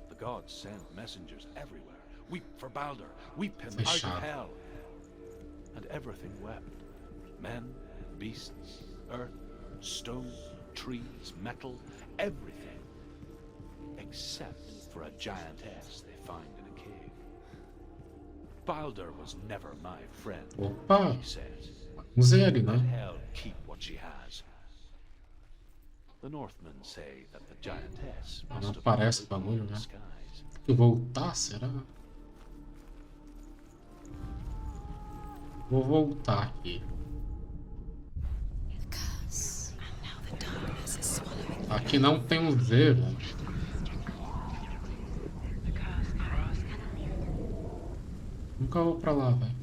The gods send messengers everywhere. Weep for Balder. Weep him out Fechado. of hell. And everything wept. Men, beasts, earth, stone, trees, metal, everything. Except for a giantess they find in a cave. Balder was never my friend, Opa! he says. Vamos ver ali, Let né? hell keep what she has. The Northmen say that the giantess Ah, must não have aparece o opened bagulho, the né? skies. Tem que voltar, será? Vou voltar aqui. Curse. And now the darkness is swallowing. Aqui não tem um Z, velho. Nunca vou pra lá, velho.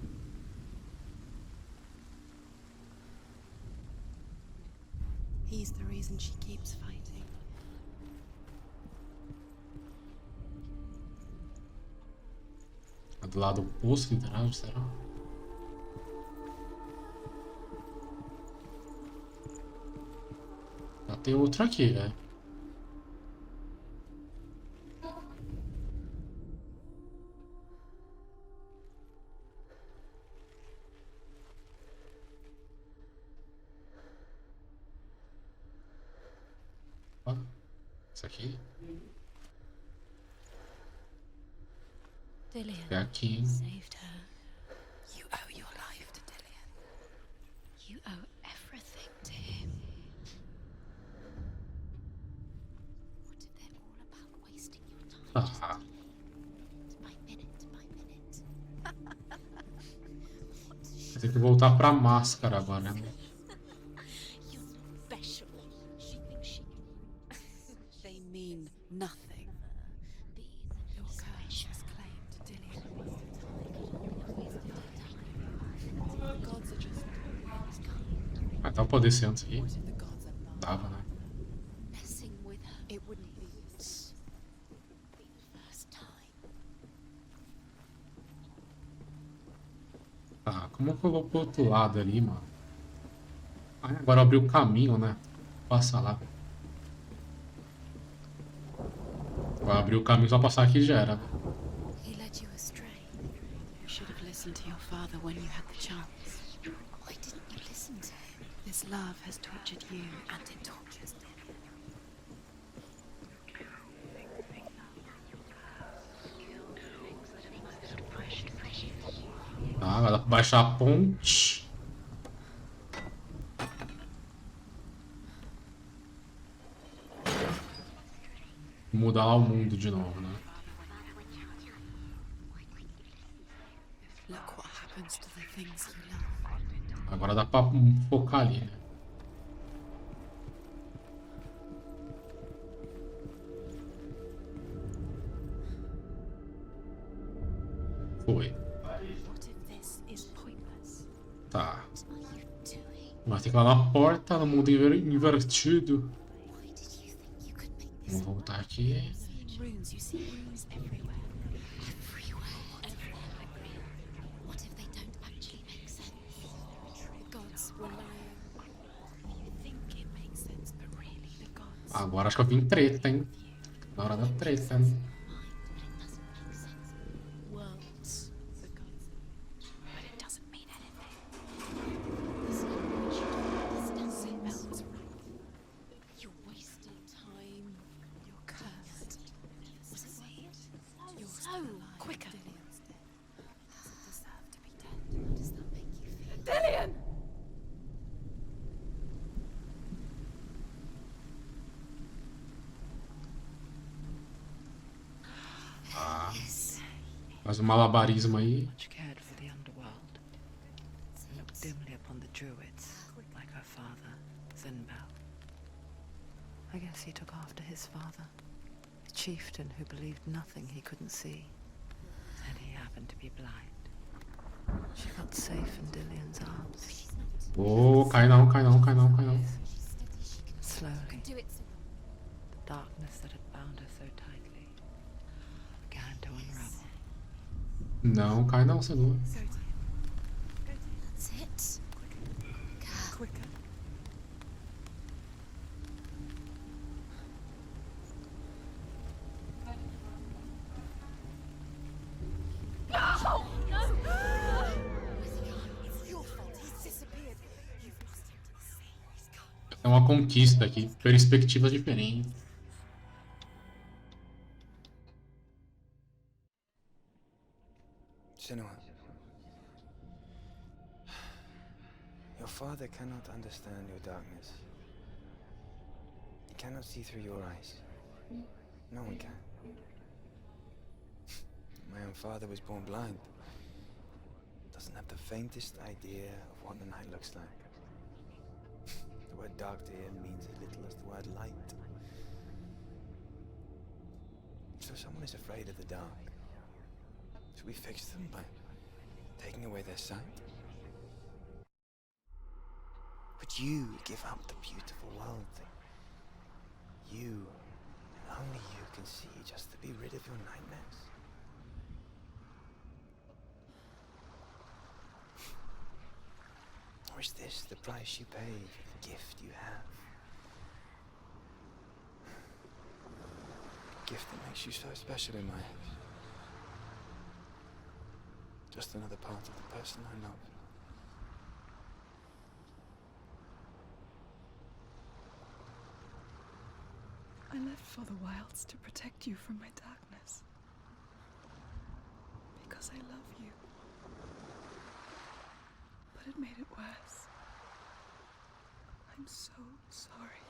He's the reason she keeps fighting. Do lado oposto, literal, será? Já tem outro aqui, velho. Ó, isso aqui. Dillian É aqui, hein? saved her. You owe your life to Dillian. You owe everything to him. What if they're all about wasting your time? Ah, Just by minute by minute. vai ter que voltar pra máscara agora, né? You're not special. She thinks she can. They mean nothing. Your curse claimed Dillian. The gods are just Ah, dá pra poder ser antes aqui. what if the gods are not Dava, né? messing with her? It wouldn't be this. Be the first time. Tá, como que eu vou pro outro lado ali, mano? Ah, agora abriu o caminho, né? Passa lá. Agora abriu o caminho, só passar aqui já era, né? He led you astray. You should have listened to your father when you had the chance. Why didn't you listen to him? This love has tortured you, and it tortures them. Tá, vai dar pra baixar a ponte. Mudar lá o mundo de novo, né? Look what happens to the things you love. Agora dá pra focar ali, né? Foi. What if this is pointless? Tá. What are you doing? Vai ter que ir lá na porta, no mundo invertido. Why did you think you could make this Vamos voltar aqui. runes? You see runes everywhere. Everywhere. What if they don't actually make sense? The gods were lying. You think it makes sense, but really the gods. Agora acho que eu vim treta, hein? Na hora da treta, né? Worlds. The gods. But it doesn't mean anything. You're wasting time. You're cursed. Was it me? You're so quicker. Dillian's dead. Does it deserve to be dead? How does that make you feel? Dillian! Faz um malabarismo aí. Much cared for the underworld. Looked dimly upon the druids, like her father, Zinbel. I guess he took after his father, the chieftain who believed nothing he couldn't see. And he happened to be blind. She got safe in Dillian's arms. Oh, cai não, cai não, cai não, cai não. Slowly, Do it. the darkness that had bound her so tightly began to unravel. Não, cai não, Senua. That's it. Quicker. It's your fault. He's disappeared. You've lost him to the sea. He's gone. É uma conquista aqui. Perspectivas diferentes. Senua. Your father cannot understand your darkness. He cannot see through your eyes. No one can. My own father was born blind. Doesn't have the faintest idea of what the night looks like. The word dark to him means as little as the word light. So someone is afraid of the dark. Should we fix them by taking away their sight? Would you give up the beautiful world that you, and only you, can see just to be rid of your nightmares? Or is this the price you pay for the gift you have? A gift that makes you so special in my eyes. Just another part of the person I love. I left for the wilds to protect you from my darkness. Because I love you. But it made it worse. I'm so sorry.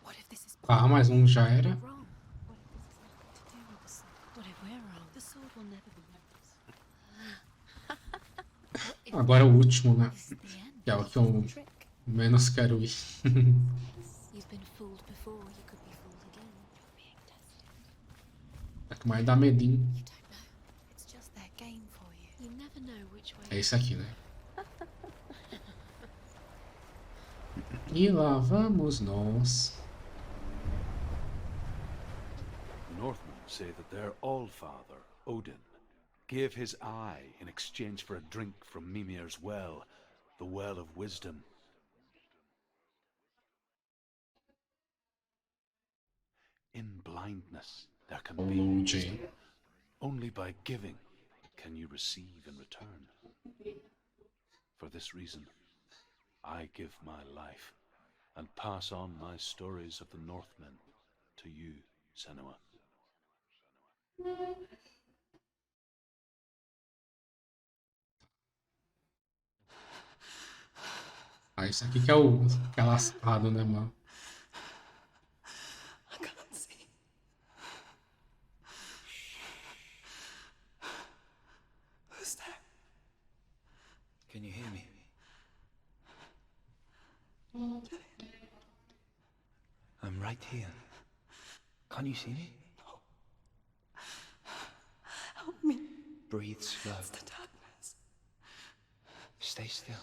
What if this is Ah, mais um já era. wrong? What if this has nothing to do with the sword? What if we're wrong? The sword will never be yours. Agora o último, né? This is the end. Que é o que eu menos quero ir. You've been fooled before, you could be fooled again. You're being tested. É que mais dá medinho. You don't know. It's just their game for you. You never know which way. É esse aqui, né? E lá vamos nós. The Northmen say that their Allfather, Odin, gave his eye in exchange for a drink from Mimir's well, the Well of Wisdom. In blindness, there can be wisdom. Only by giving can you receive in return. For this reason, I give my life and pass on my stories of the Northmen to you, Senua. Ah, isso aqui que é o que é lascado, né, mano? I can't see. Who's there? Can you hear me? I'm right here. Can't you see me? No. Help me. Breathe slow. It's the darkness. Stay still.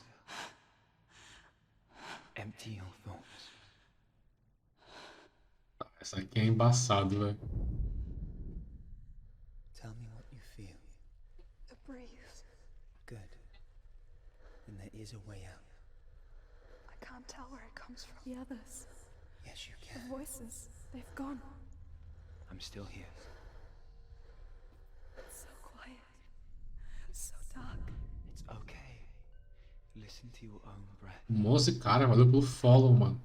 Empty your thoughts. Essa aqui é embaçado, velho. Tell me what you feel. The breeze. Good. And there is a way out. I can't tell where it comes from. The others. Yes, you The can. voices. They've gone. I'm still here. It's so quiet. So dark. It's okay. Listen to your own breath. Moço, cara, valeu pelo follow, mano.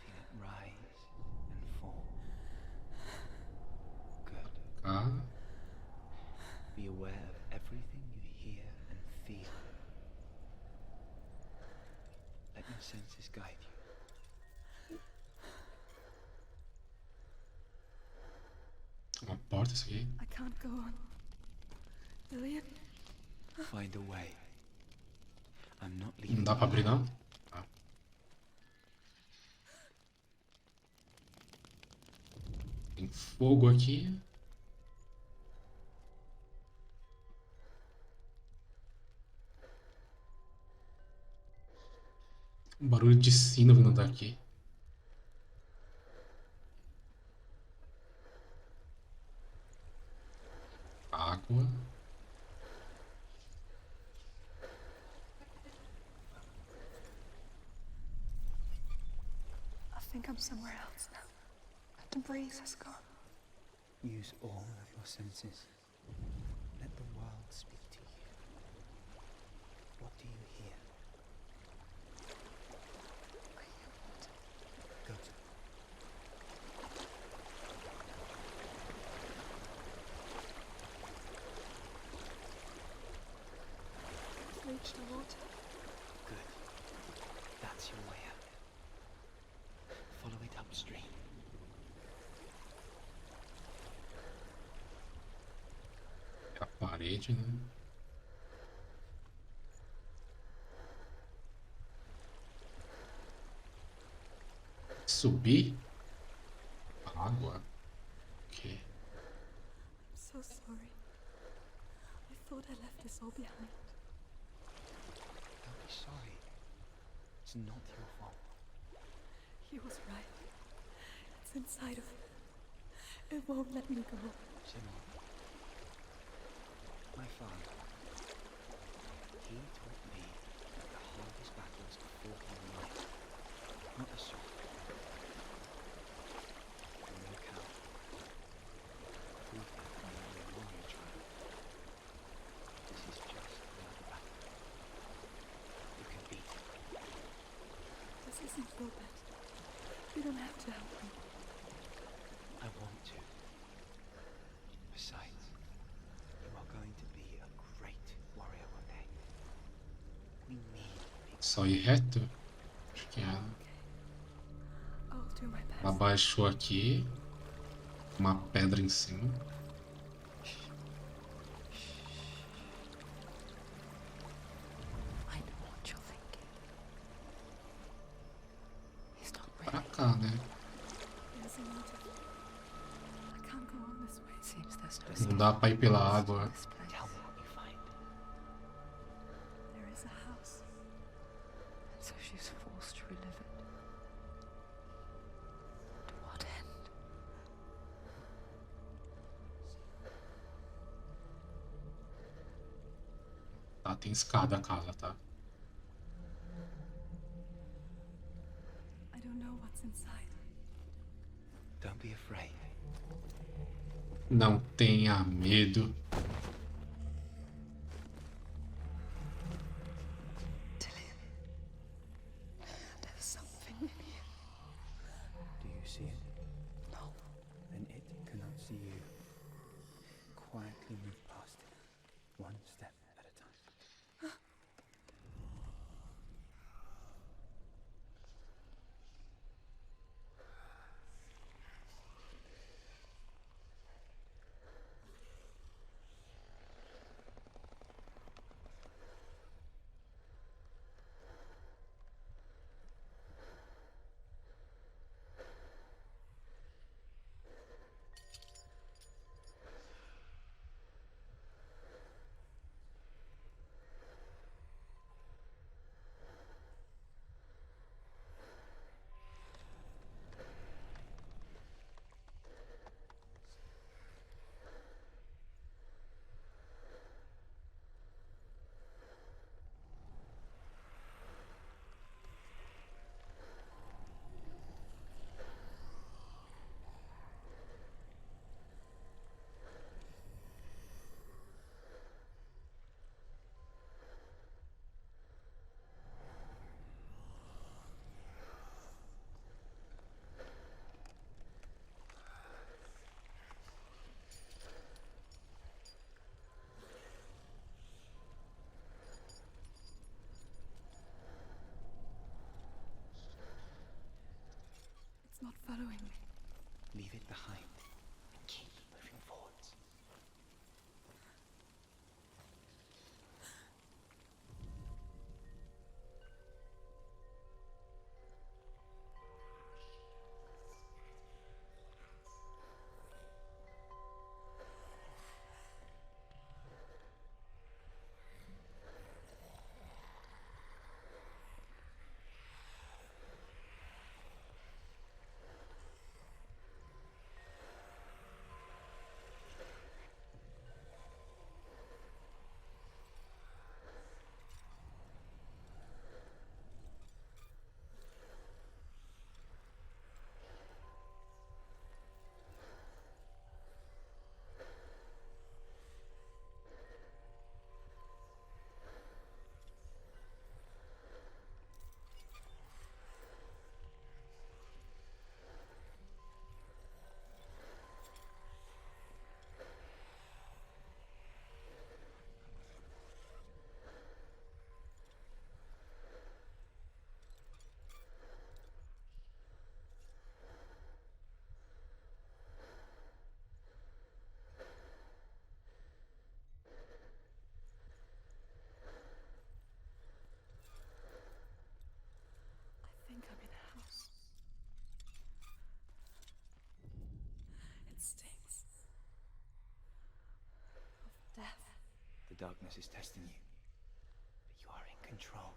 Feel it rise and fall. Good. Ah, Be aware of everything you hear and feel. Let your senses guide you. uma porta isso aqui. I can't go on. Dillian? Find a way. I'm not Não leaving. dá pra abrir, não? Ah. Tem fogo aqui. Um barulho de sino vindo daqui. Água. I think I'm somewhere else now. The breeze has gone. Use all of your senses. Let the world speak to you. What do you hear? I hear water. Good. I've reached the water. Good. That's your way out. Follow it upstream. É a parede, né? Subir? Água? Ok. I'm so sorry. I thought I left this all behind. Don't be sorry. It's not your fault. He was right. It's inside of me. It won't let me go. Senua. My father Listen, Robert. You don't have to help me. I want to. Besides, you are going to be a great warrior one day. We need people. Só ir reto. Acho que é. I'll do my best. Ela baixou aqui. Uma pedra em cima. I know what you're thinking. He's not Pra ready. cá, né? There's a motive. I can't go on this way. Seems there's no Não escape dá pra ir pela água. this place. Tell me what you find. There is a house. And so she's forced to relive it. To what end? Tá, tem escada a casa, tá? I don't know what's inside. Don't be afraid. Não tenha medo. There's something in here. Do you see it? No. Then it cannot see you. Quietly move past it, one step at a time. It's not following me. Leave it behind and keep moving forwards. I think I'm in a house. It stinks. Of death. The darkness is testing you, but you are in control.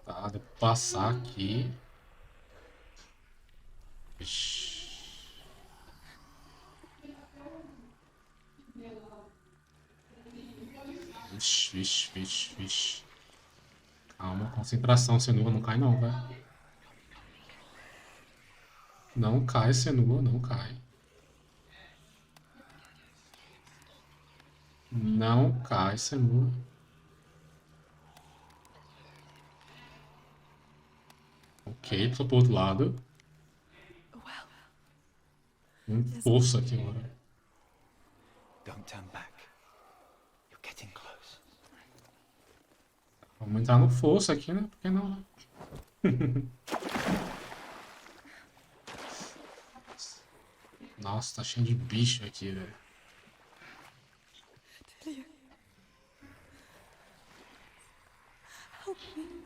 Tá, devo passar aqui. Ixi. Vixe, vixe, vixe, vixe. Calma, concentração, Senua, não cai não, velho. Não cai, Senua, não cai. Não cai, Senua. Ok, passou pro outro lado. Poço aqui agora. Don't turn back. You're getting close. Vamos entrar no fosso aqui, né? Por que não, né? Nossa, tá cheio de bicho aqui, velho. Delia. Help me.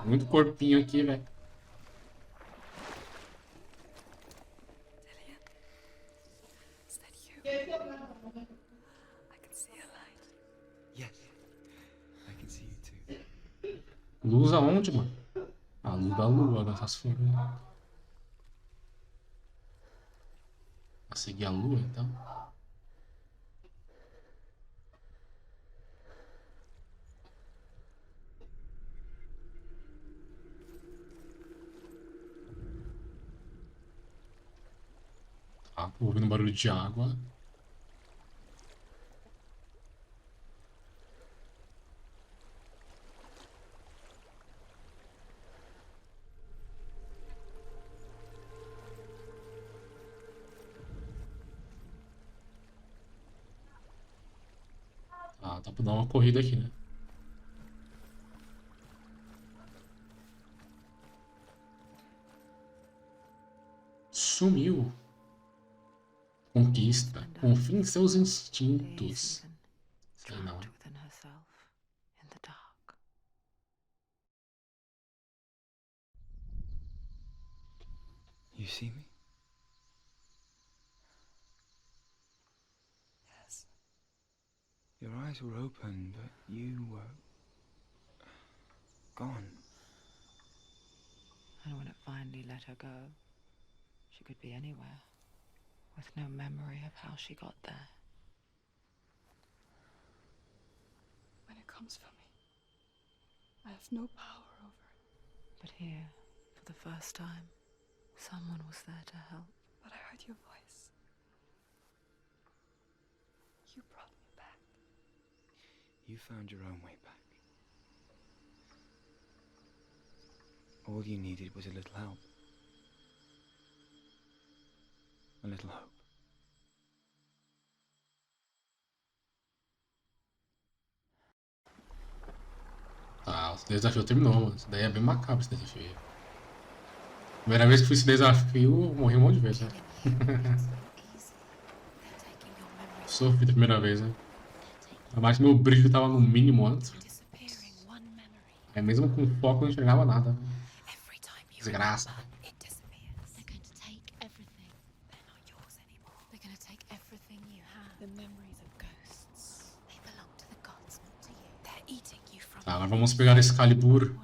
Muito corpinho aqui, velho. Delia. Is that you? I can see a light. Yes. I can see you too. Luz aonde, mano? A luz da lua, nessas flores. Vai seguir a lua, então? Tá, tô ouvindo barulho de água. Ah, dá pra dar uma corrida aqui, né? Sumiu. Conquista. Confie em seus instintos. Sei não. Within herself, in the dark. You see me? Yes. Your eyes were open, but you were gone. And when it finally let her go, she could be anywhere, with no memory of how she got there. When it comes for me, I have no power over it. But here, for the first time, someone was there to help. But I heard your voice. You brought me back. You found your own way back. All you needed was a little help. A little hope. Tá, o desafio terminou, mano. Isso daí é bem macabro, esse desafio. Primeira vez que fiz esse desafio, eu morri um monte de vezes, né? Sofri da primeira vez, né? Mas meu brilho tava no mínimo antes. É mesmo com foco eu não enxergava nada. Desgraça. Tá, agora vamos pegar Excalibur.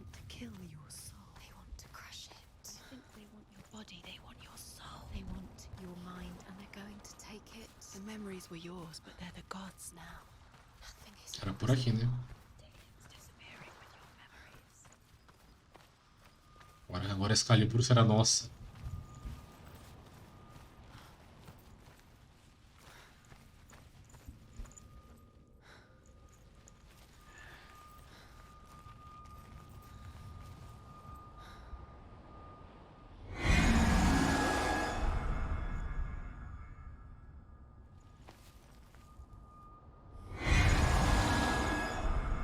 Were yours, but they're the gods now. Era por aqui, né? Agora Excalibur será nossa.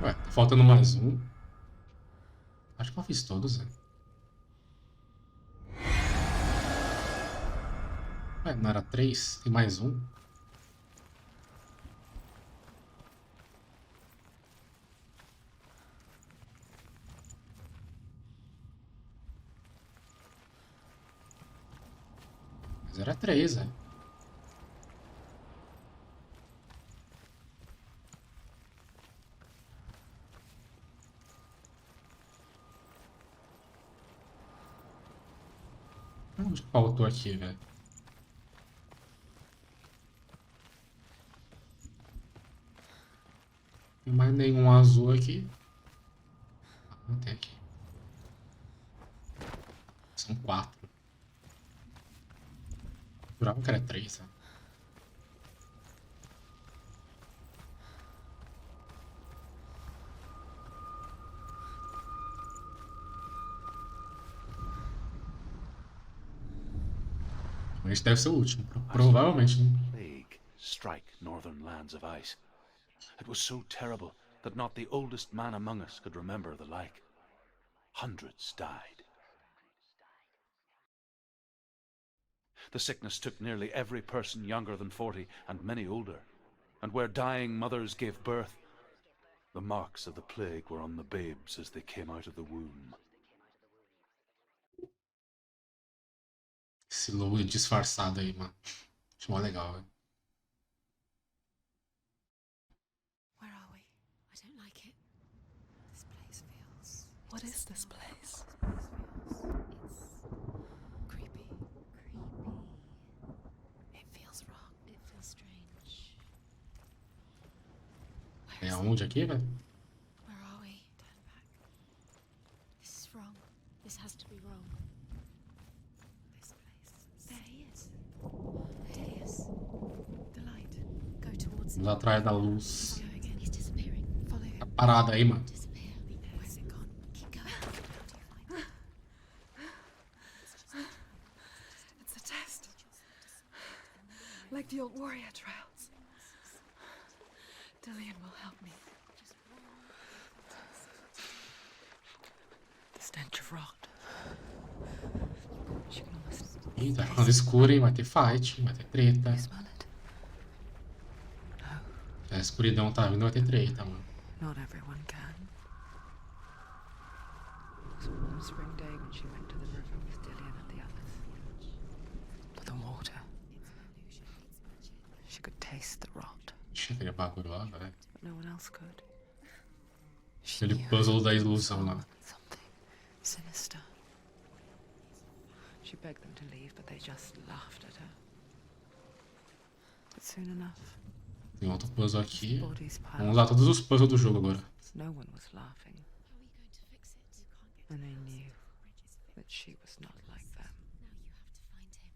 Ué, tá faltando mais um. Acho que eu fiz todos, né? Ué, não era 3? Tem mais um? Mas era 3, né? Onde faltou aqui, velho? Tem mais nenhum azul aqui. Ah, não tem aqui. São 4. Jurava que era 3, né? Esse deve ser o último. Provavelmente, né? Plague strike northern lands of ice. It was so terrible that not the oldest man among us could remember the like. Hundreds died. The sickness took nearly every person younger than 40 and many older. And where dying mothers gave birth, the marks of the plague were on the babes as they came out of the womb. Esse logo disfarçado aí, mano. Acho mó legal, velho. Where are we? I don't like it. This place feels... What is this place? It's creepy. It feels wrong. It feels strange. É aonde aqui, velho? Where are we? Turn back. This is wrong. This has to be wrong. This place. There he is. There he is. The light. Go towards him. Vamos atrás da luz. Following him. He's disappearing. Follow him. Tá parada aí, mano. Disappear. Where's it gone? Keep going. How do you find it? It's a test. Like the old warrior trials. Dillian will help me. The stench of rot. She can almost Ih, tá ficando escuro, hein? Vai ter fight, vai ter treta. smell it. A escuridão tá vindo, vai ter treta, mano. Not everyone can. It was one spring day when she went to the river with Dillian and the others. But the water. She could taste the rot. Tinha aquele bagulho lá, velho. But no one else could. She Aquele knew puzzle it da was ilusão lá. something sinister. She begged them to leave, but they just laughed at her. But soon enough, Tem outro puzzle aqui. bodies piled Vamos usar todos os puzzles do jogo agora. no one was laughing, How are you going to fix it? You can't get and they knew that she was not like them. Now you have to find him.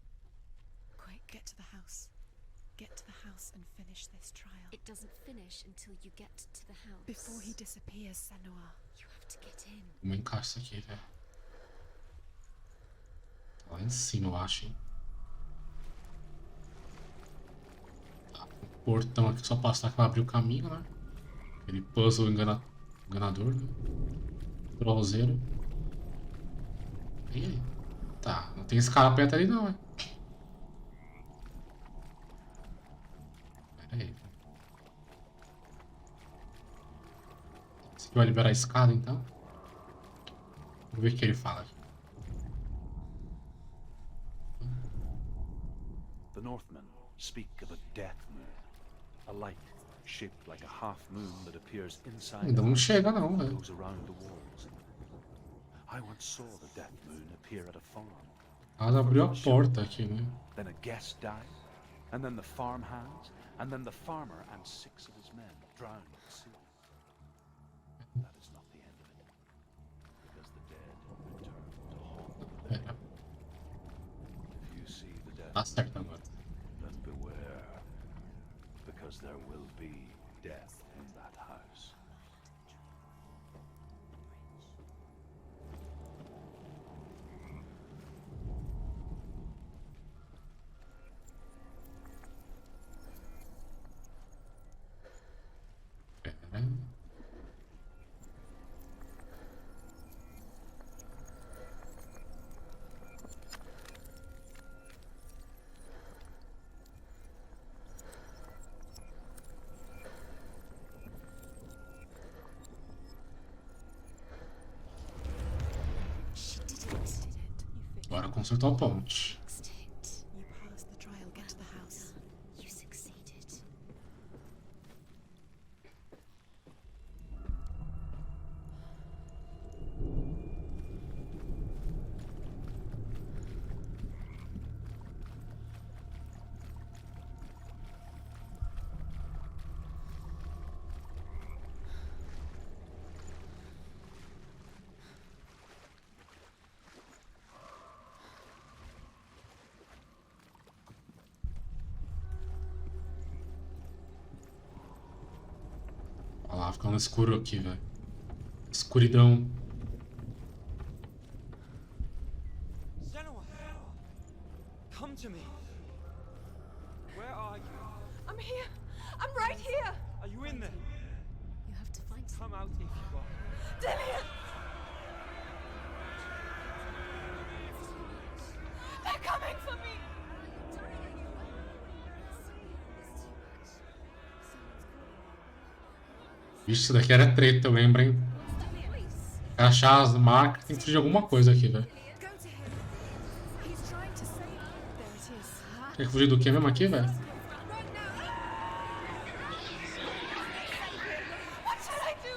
Quick, get to the house. Get to the house and finish this trial. It doesn't finish until you get to the house. Before he disappears, Senua. You have to get in. Como encaixa isso aqui, velho? Tá lá em cima, eu acho, hein? Tá, o portão aqui, só passar que vai abrir o caminho, né? Aquele puzzle enganador, né? Trollzeiro. E aí? Tá, não tem escapeta ali não, velho. Pera aí. Esse aqui vai liberar a escada, então. Vamos ver o que ele fala aqui. The Northmen speak of a death moon, a light shaped like a half moon that appears inside Ainda não and chega não, velho. goes around the walls. I once saw the death moon appear at a farm. Ela abriu a porta aqui, né? Then a guest died, and then the farm hands, and then the farmer and 6 of his men drowned at sea. That is not the end of it, because the dead return to haunt the living. Pera, If you see the death, tá certo agora. then beware, because there will be death in that house. Pera. She did it. Agora consertou a ponte. Fixed it. You passed the trial. Get to the house. You succeeded. Tá ficando escuro aqui, velho. Escuridão. Senua! Come to me! Where are you? I'm here! I'm right here! Are you in there? You have to find Come out if you are. Dillian! They're coming for me! Vixe, isso daqui era treta, eu lembro, hein? Achar as marcas, tem que fugir de alguma coisa aqui, velho. Tem que fugir do que mesmo aqui, velho? What should I do?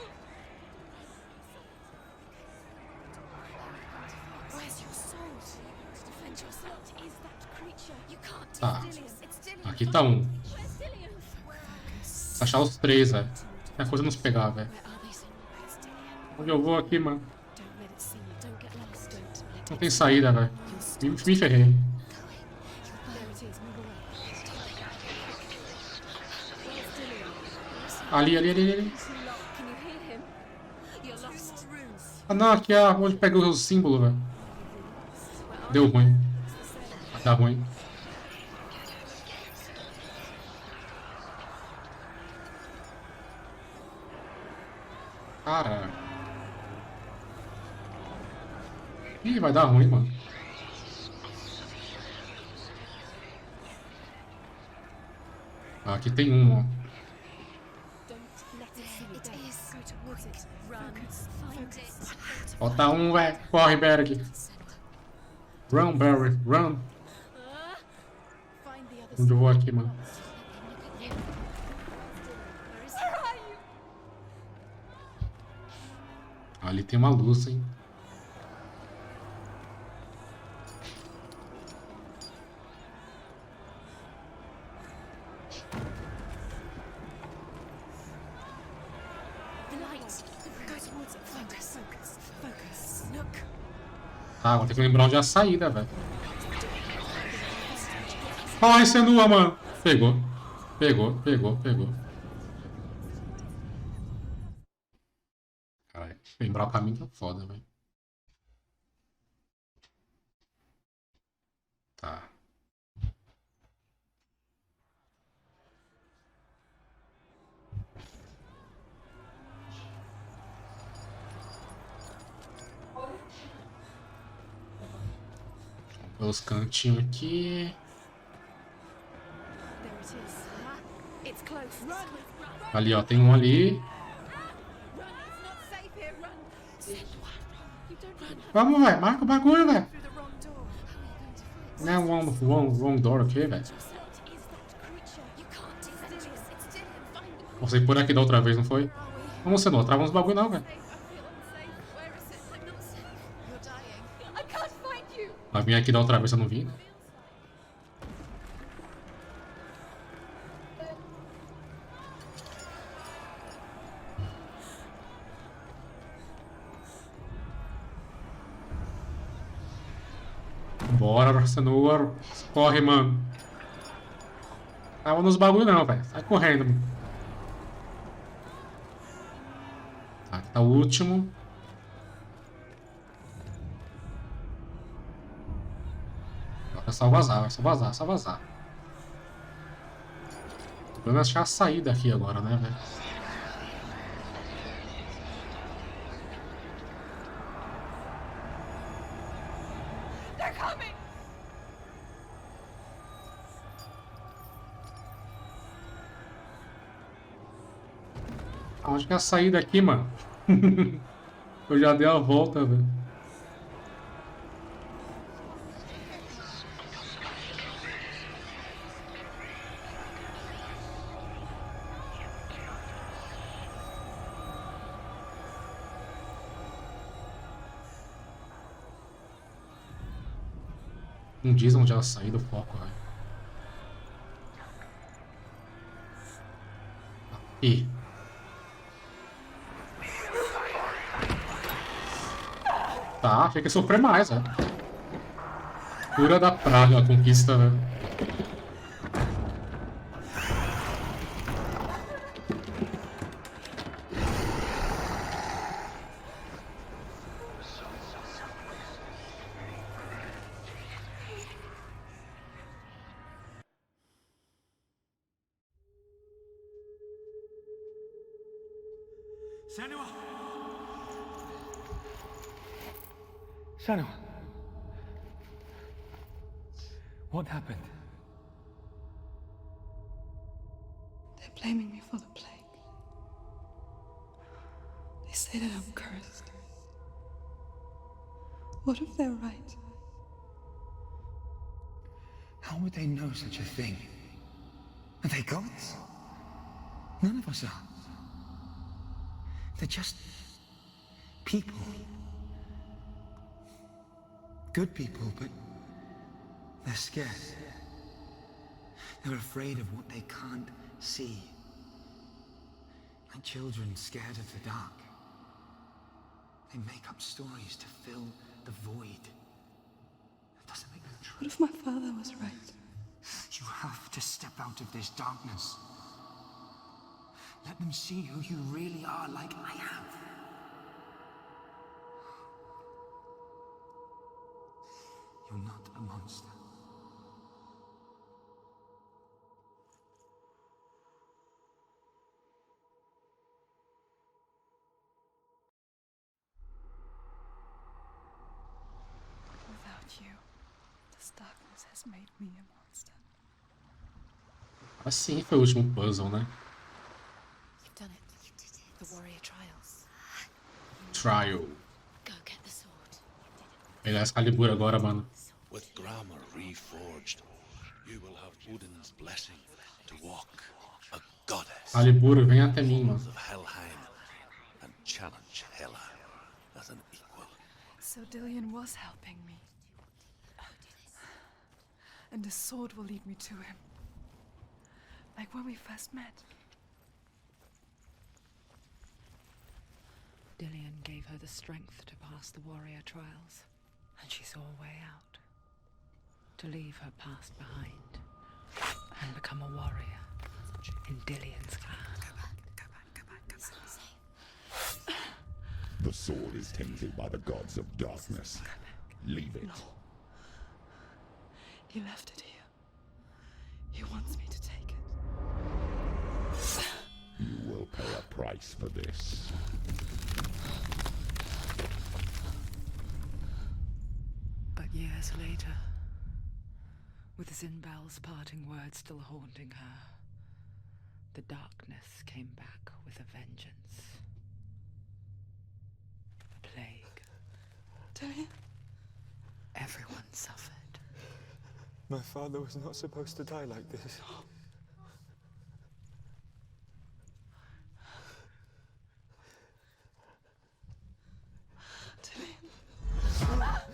Where's your sword? To defend yourself. What is that creature? You can't. Tá. It's Dillian. Aqui tá um. Where's Dillian? Achar os três, velho. É coisa nos pegar, velho. Onde eu vou aqui, mano? Não tem saída, velho. Me ferrei. Ali. Can you hear him? You're lost. Ah, não, aqui é onde pega o símbolo, velho. Deu ruim. Vai dar ruim. Cara. Ih, vai dar ruim, mano. Ah, aqui tem um, ó. Falta um, velho. Corre, Berg. Run, Barry. Run. Onde eu vou aqui, mano? Ali tem uma luz, hein? Ah, vou ter que lembrar onde é a saída, velho. Ai, Senua, mano. Pegou. Caralho, lembrar o caminho que é foda, velho. Tá. Os cantinhos aqui. Ali, ó, tem um ali. Vamos, velho, marca o bagulho, velho. Não é wrong door aqui, velho. Você por aqui da outra vez, não foi? Vamos, Senua, trava uns bagulho não, velho. Vai vir aqui da outra vez, eu não vi. Bora, Senua. Corre, mano. Tava nos bagulho não, velho. Sai correndo, mano. Tá, aqui tá o último. É só vazar, só vazar. O problema é achar a saída aqui agora, né, velho? Onde que é a saída aqui, mano? Eu já dei a volta, velho. Não diz onde é a saída, o foco, velho. Aqui. Tá, fica sofrer mais, velho. Cura da praga, a conquista, velho. Senua! Senua! What happened? They're blaming me for the plague. They say that I'm cursed. What if they're right? How would they know such a thing? Are they gods? None of us are. They're just people. Good people, but they're scared. They're afraid of what they can't see. Like children scared of the dark. They make up stories to fill the void. That doesn't make them true. What if my father was right? You have to step out of this darkness. Let them see who you really are, like I have. You're not a monster. Without you, this darkness has made me a monster. Assim foi o último puzzle, né? You've done it. You did it. The warrior trials. Trial. Go get the sword. Pegar essa Excalibur agora, mano. With Gramr reforged, you will have Odin's blessing to walk a goddess Excalibur, vem até mim, mano. of Helheim and challenge Hela as an equal. So Dillion was helping me. And the sword will lead me to him. Like when we first met. Dillion gave her the strength to pass the warrior trials, and she saw a way out. To leave her past behind and become a warrior in Dillion's clan. The sword is tainted by the gods of darkness. Leave it. No. He left it here. He wants me to take it. You will pay a price for this. But years later, with Zinbal's parting words still haunting her, the darkness came back with a vengeance. The plague. Dillion? Everyone suffered. My father was not supposed to die like this.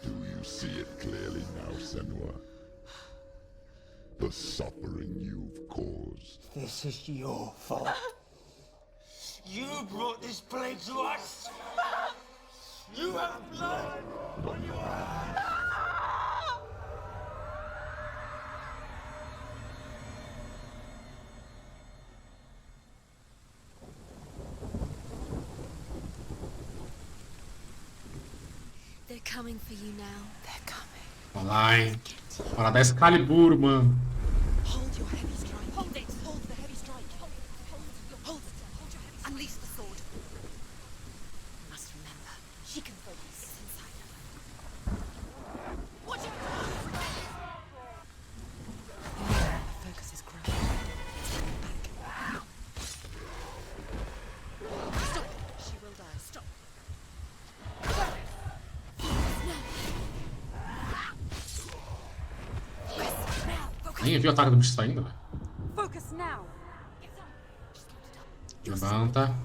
Do you see it clearly now, Senua? The suffering you've caused. This is your fault. You brought this plague to us! You have blood on your hands! They're coming for you now. They're coming. Olha lá, hein? Hora da Excalibur, mano. Hold your heavy strike. Hold it. Hold the heavy strike. Hold it. Hold your heavy strike. Unleash the sword. You must remember, she can focus. It's inside of her. Watch it. Focus is growing. Back. Stop it. She will die. Stop. Nem viu o ataque do bicho saindo, velho. Focus now. Levanta.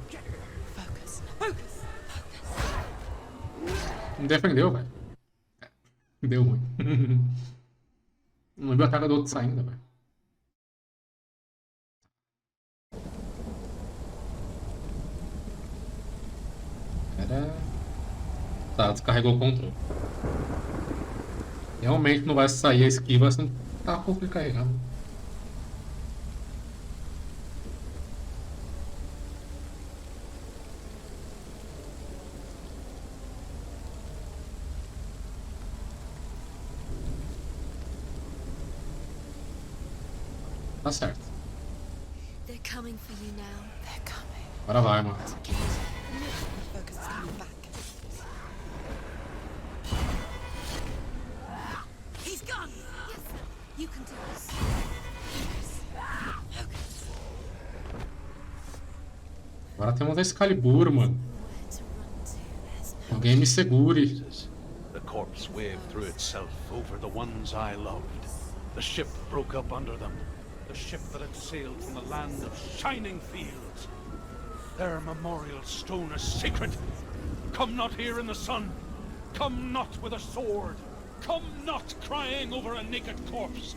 Focus. Focus. Não defendeu, velho. Deu ruim. Não viu o ataque do outro saindo, velho. Tá, descarregou o controle. Realmente não vai sair a esquiva assim. Tá pouco carregado. Tá certo. They're coming for you now. They're coming. Agora vai, mano. Focus is coming back. He's gone! Yes, you can do this. Agora temos a Excalibur, mano. Alguém me segure. The corpse waved through itself over the ones I loved. The ship broke up under them. The ship that had sailed from the land of shining fields. Their memorial stone is sacred. Come not here in the sun. Come not with a sword. Come not crying over a naked corpse.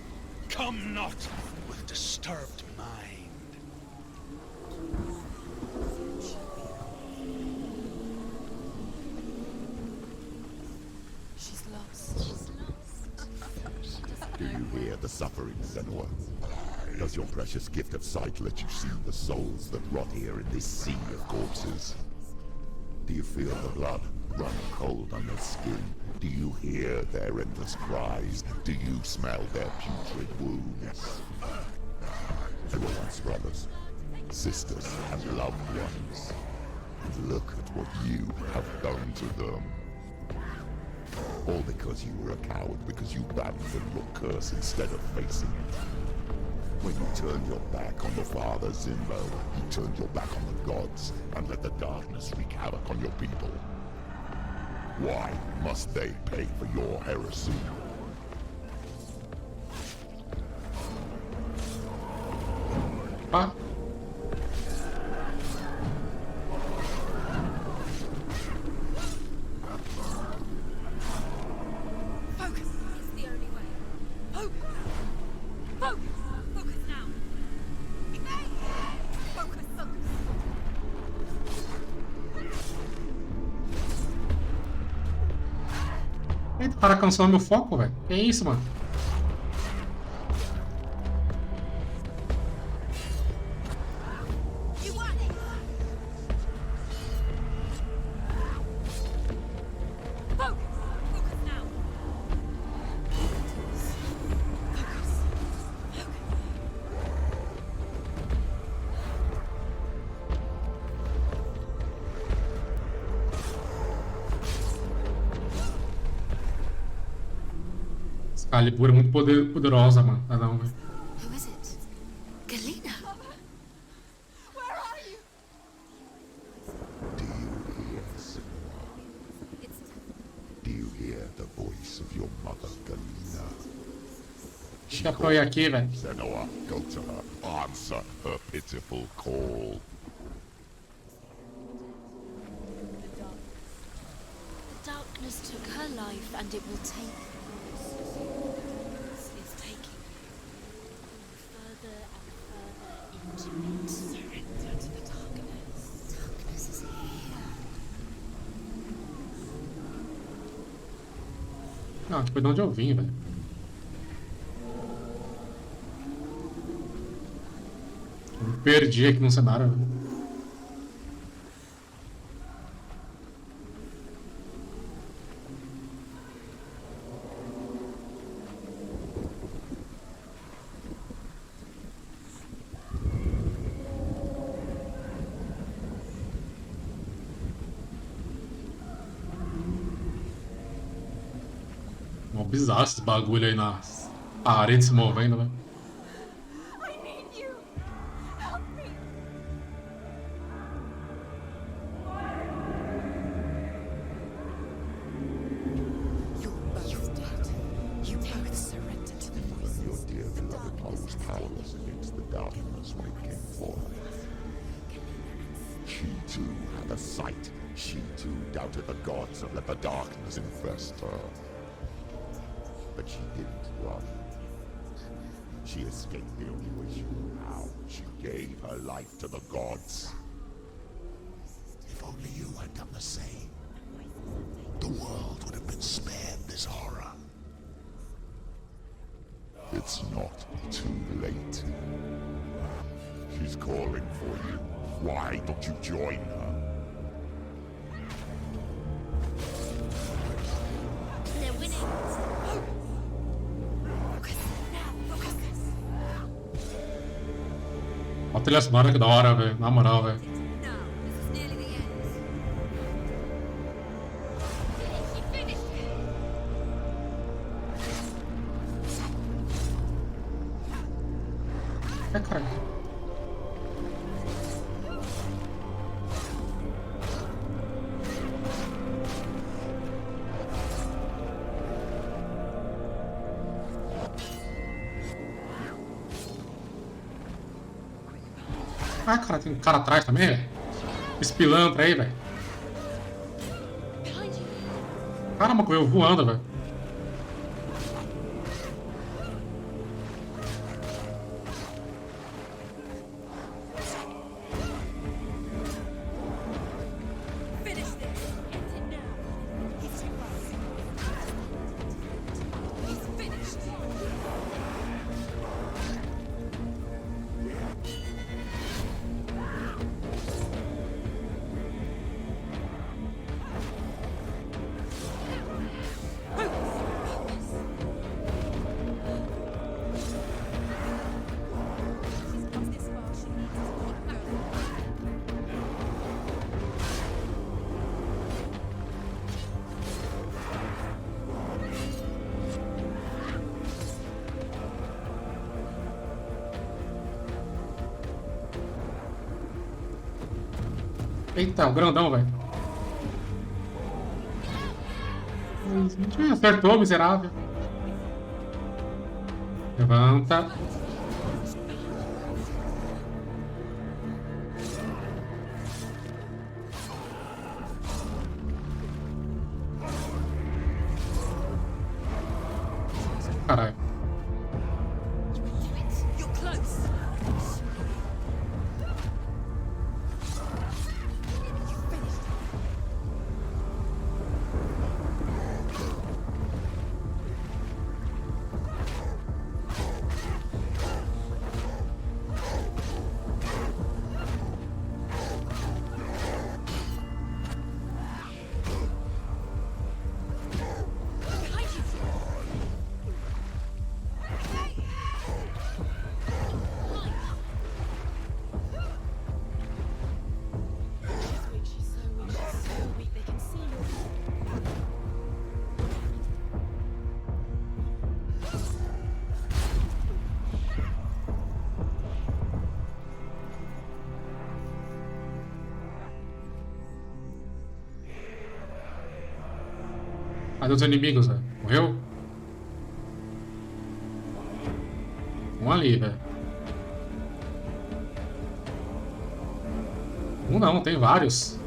Come not with disturbed mind. She's lost. She's lost. Do you hear the suffering, Senua? Does your precious gift of sight let you see the souls that rot here in this sea of corpses? Do you feel the blood run cold on your skin? Do you hear their endless cries? Do you smell their putrid wounds? They were once brothers, sisters, and loved ones. And look at what you have done to them. All because you were a coward, because you abandoned your curse instead of facing it. When you turned your back on your father, Zimbo, you turned your back on the gods and let the darkness wreak havoc on your people. Why must they pay for your heresy? Ah. Focus is the only way. Focus! Focus! Focus now! Focus, focus! Eita, o cara cancelou meu foco, velho. Que isso, mano? Excalibur é muito poderosa, mano. Ah, não, velho. Who is it? Galena? Where are you? Do you hear, Senua? Do you hear the voice of your mother, Galena? Deixa eu apoiar aqui, velho. Senua, go to her. Answer her pitiful call. The darkness took her life, and it will take yours. It's taking you further and further into it. Surrender to the darkness. Darkness is here. Ah, foi de onde eu vim, velho. Eu me perdi aqui no cenário, velho. Bizarro esses bagulho aí na parede se movendo, velho. I need you. Help me. You're both dead. You both surrendered to the voices. Your dear beloved mother was powerless against the darkness when it came for her. She too had a sight. She too doubted the gods and let the darkness infest her. But she didn't run. She escaped the only way she knew how. She gave her life to the gods. If only you had done the same, the world would have been spared this horror. It's not too late. She's calling for you. Why don't you join her? They're winning. Olha a trilha sonora que da hora, velho. Na moral, velho. Now, this is nearly the end. Ah, cara, tem um cara atrás também, velho. Esse pilantra aí, velho. Caramba, veio voando, velho. Eita, o grandão, velho. Acertou, miserável. Levanta. Caralho. Cadê os inimigos, velho? Morreu? Um ali, velho. Um não, tem vários.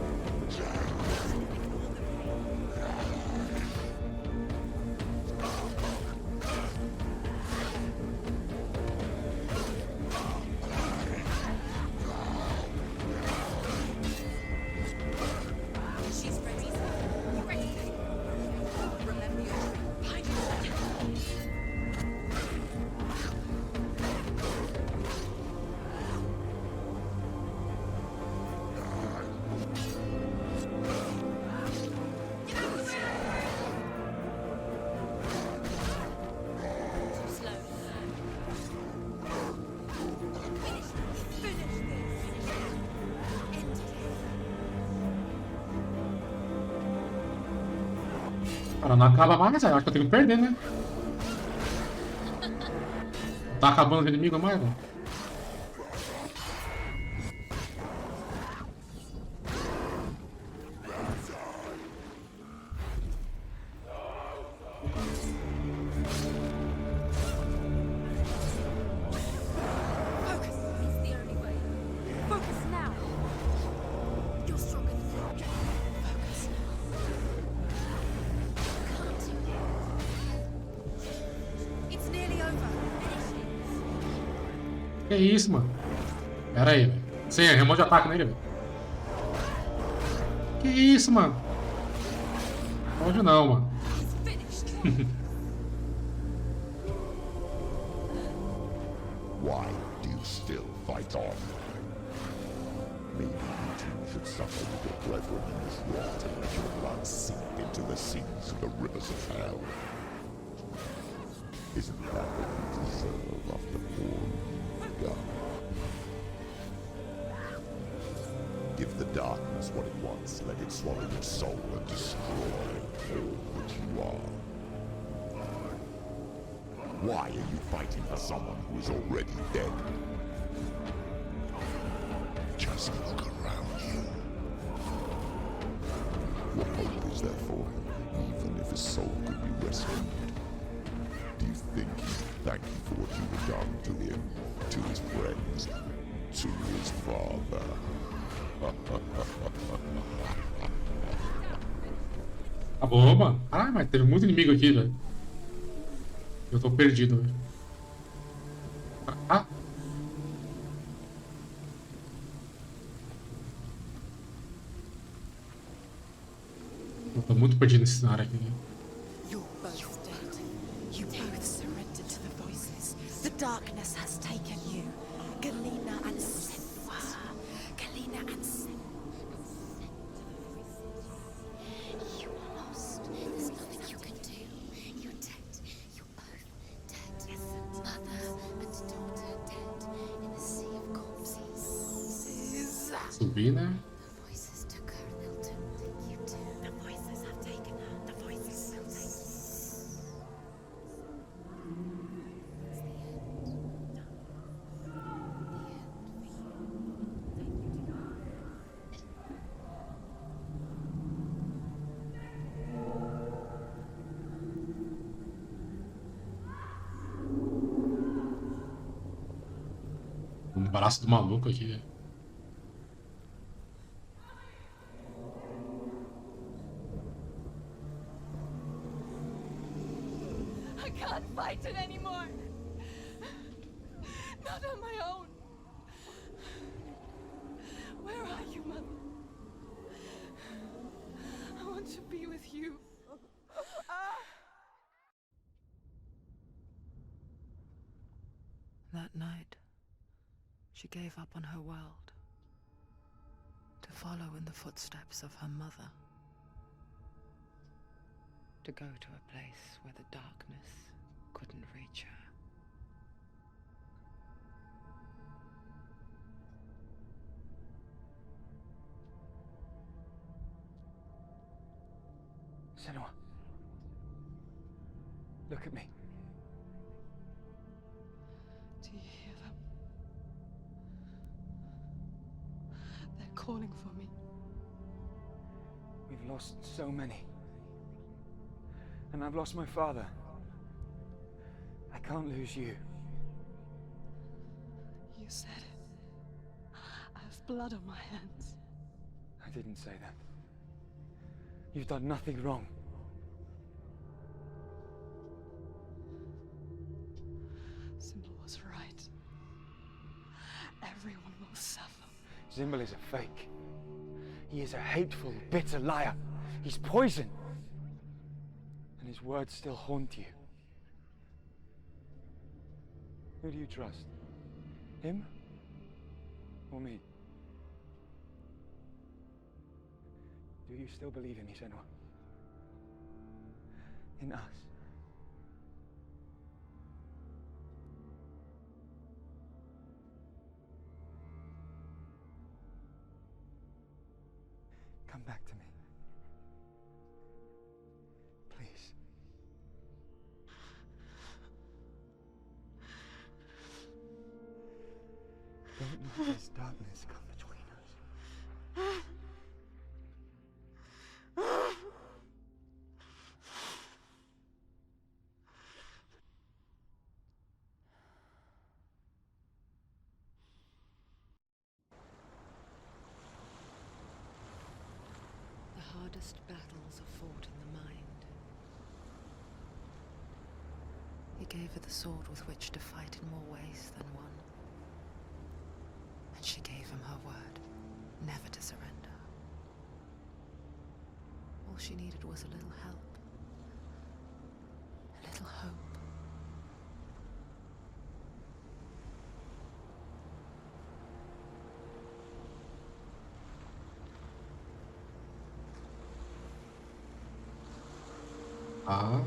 Cara, não acaba mais, eu acho que eu tenho que perder, né? Tá acabando os inimigos mais, velho. Que isso, mano? Pera aí, velho. Sim, remote de ataque nele, velho. Que isso, mano? Pode não, mano. Why do you still fight on? Maybe you too should suffer with your brethren in this world and let your blood seep into the seas of the rivers of hell. Isn't that what you deserve after all you've done? Give the darkness what it wants, let it swallow your soul and destroy all that you are. Why are you fighting for someone who is already dead? Just look around you. What hope is there for him, even if his soul could be rescued? Do you think he'd thank you for what you have done to him, to his friends? to his father. Acabou, mano. Caralho, mas teve muito inimigo aqui, velho. Eu tô perdido, velho. Ah! Eu tô muito perdido nesse cenário aqui, né? You're both dead. You both surrendered to the voices. The darkness has taken you. Galena and Senua. Galena and Senua. You are lost. There's nothing you can do. You're dead. You're both dead. Mother and daughter dead in a sea of corpses. Subir, né? The voices took her and they'll take you too. The voices have taken her. The voices will take you. It's the end. No. Um braço do maluco aqui, velho. I can't fight it anymore. Not on my own. Where are you, Mother? I want to be with you. That night, she gave up on her world to follow in the footsteps of her mother, to go to a place where the darkness couldn't reach her. Senua. Look at me. Do you hear them? They're calling for me. We've lost so many. And I've lost my father. I can't lose you. You said it. I have blood on my hands. I didn't say that. You've done nothing wrong. Symbol was right. Everyone will suffer. Symbol is a fake. He is a hateful, bitter liar. He's poison. And his words still haunt you. Who do you trust? Him? Or me? Do you still believe in me, Senua? In us? Come back to me. Please. Don't let this darkness come between us. The hardest battles are fought in the mind. He gave her the sword with which to fight in more ways than one. And she gave him her word, never to surrender. All she needed was a little help. A little hope. Ah,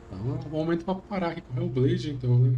então é um bom momento pra parar aqui com o Hellblade, então, né?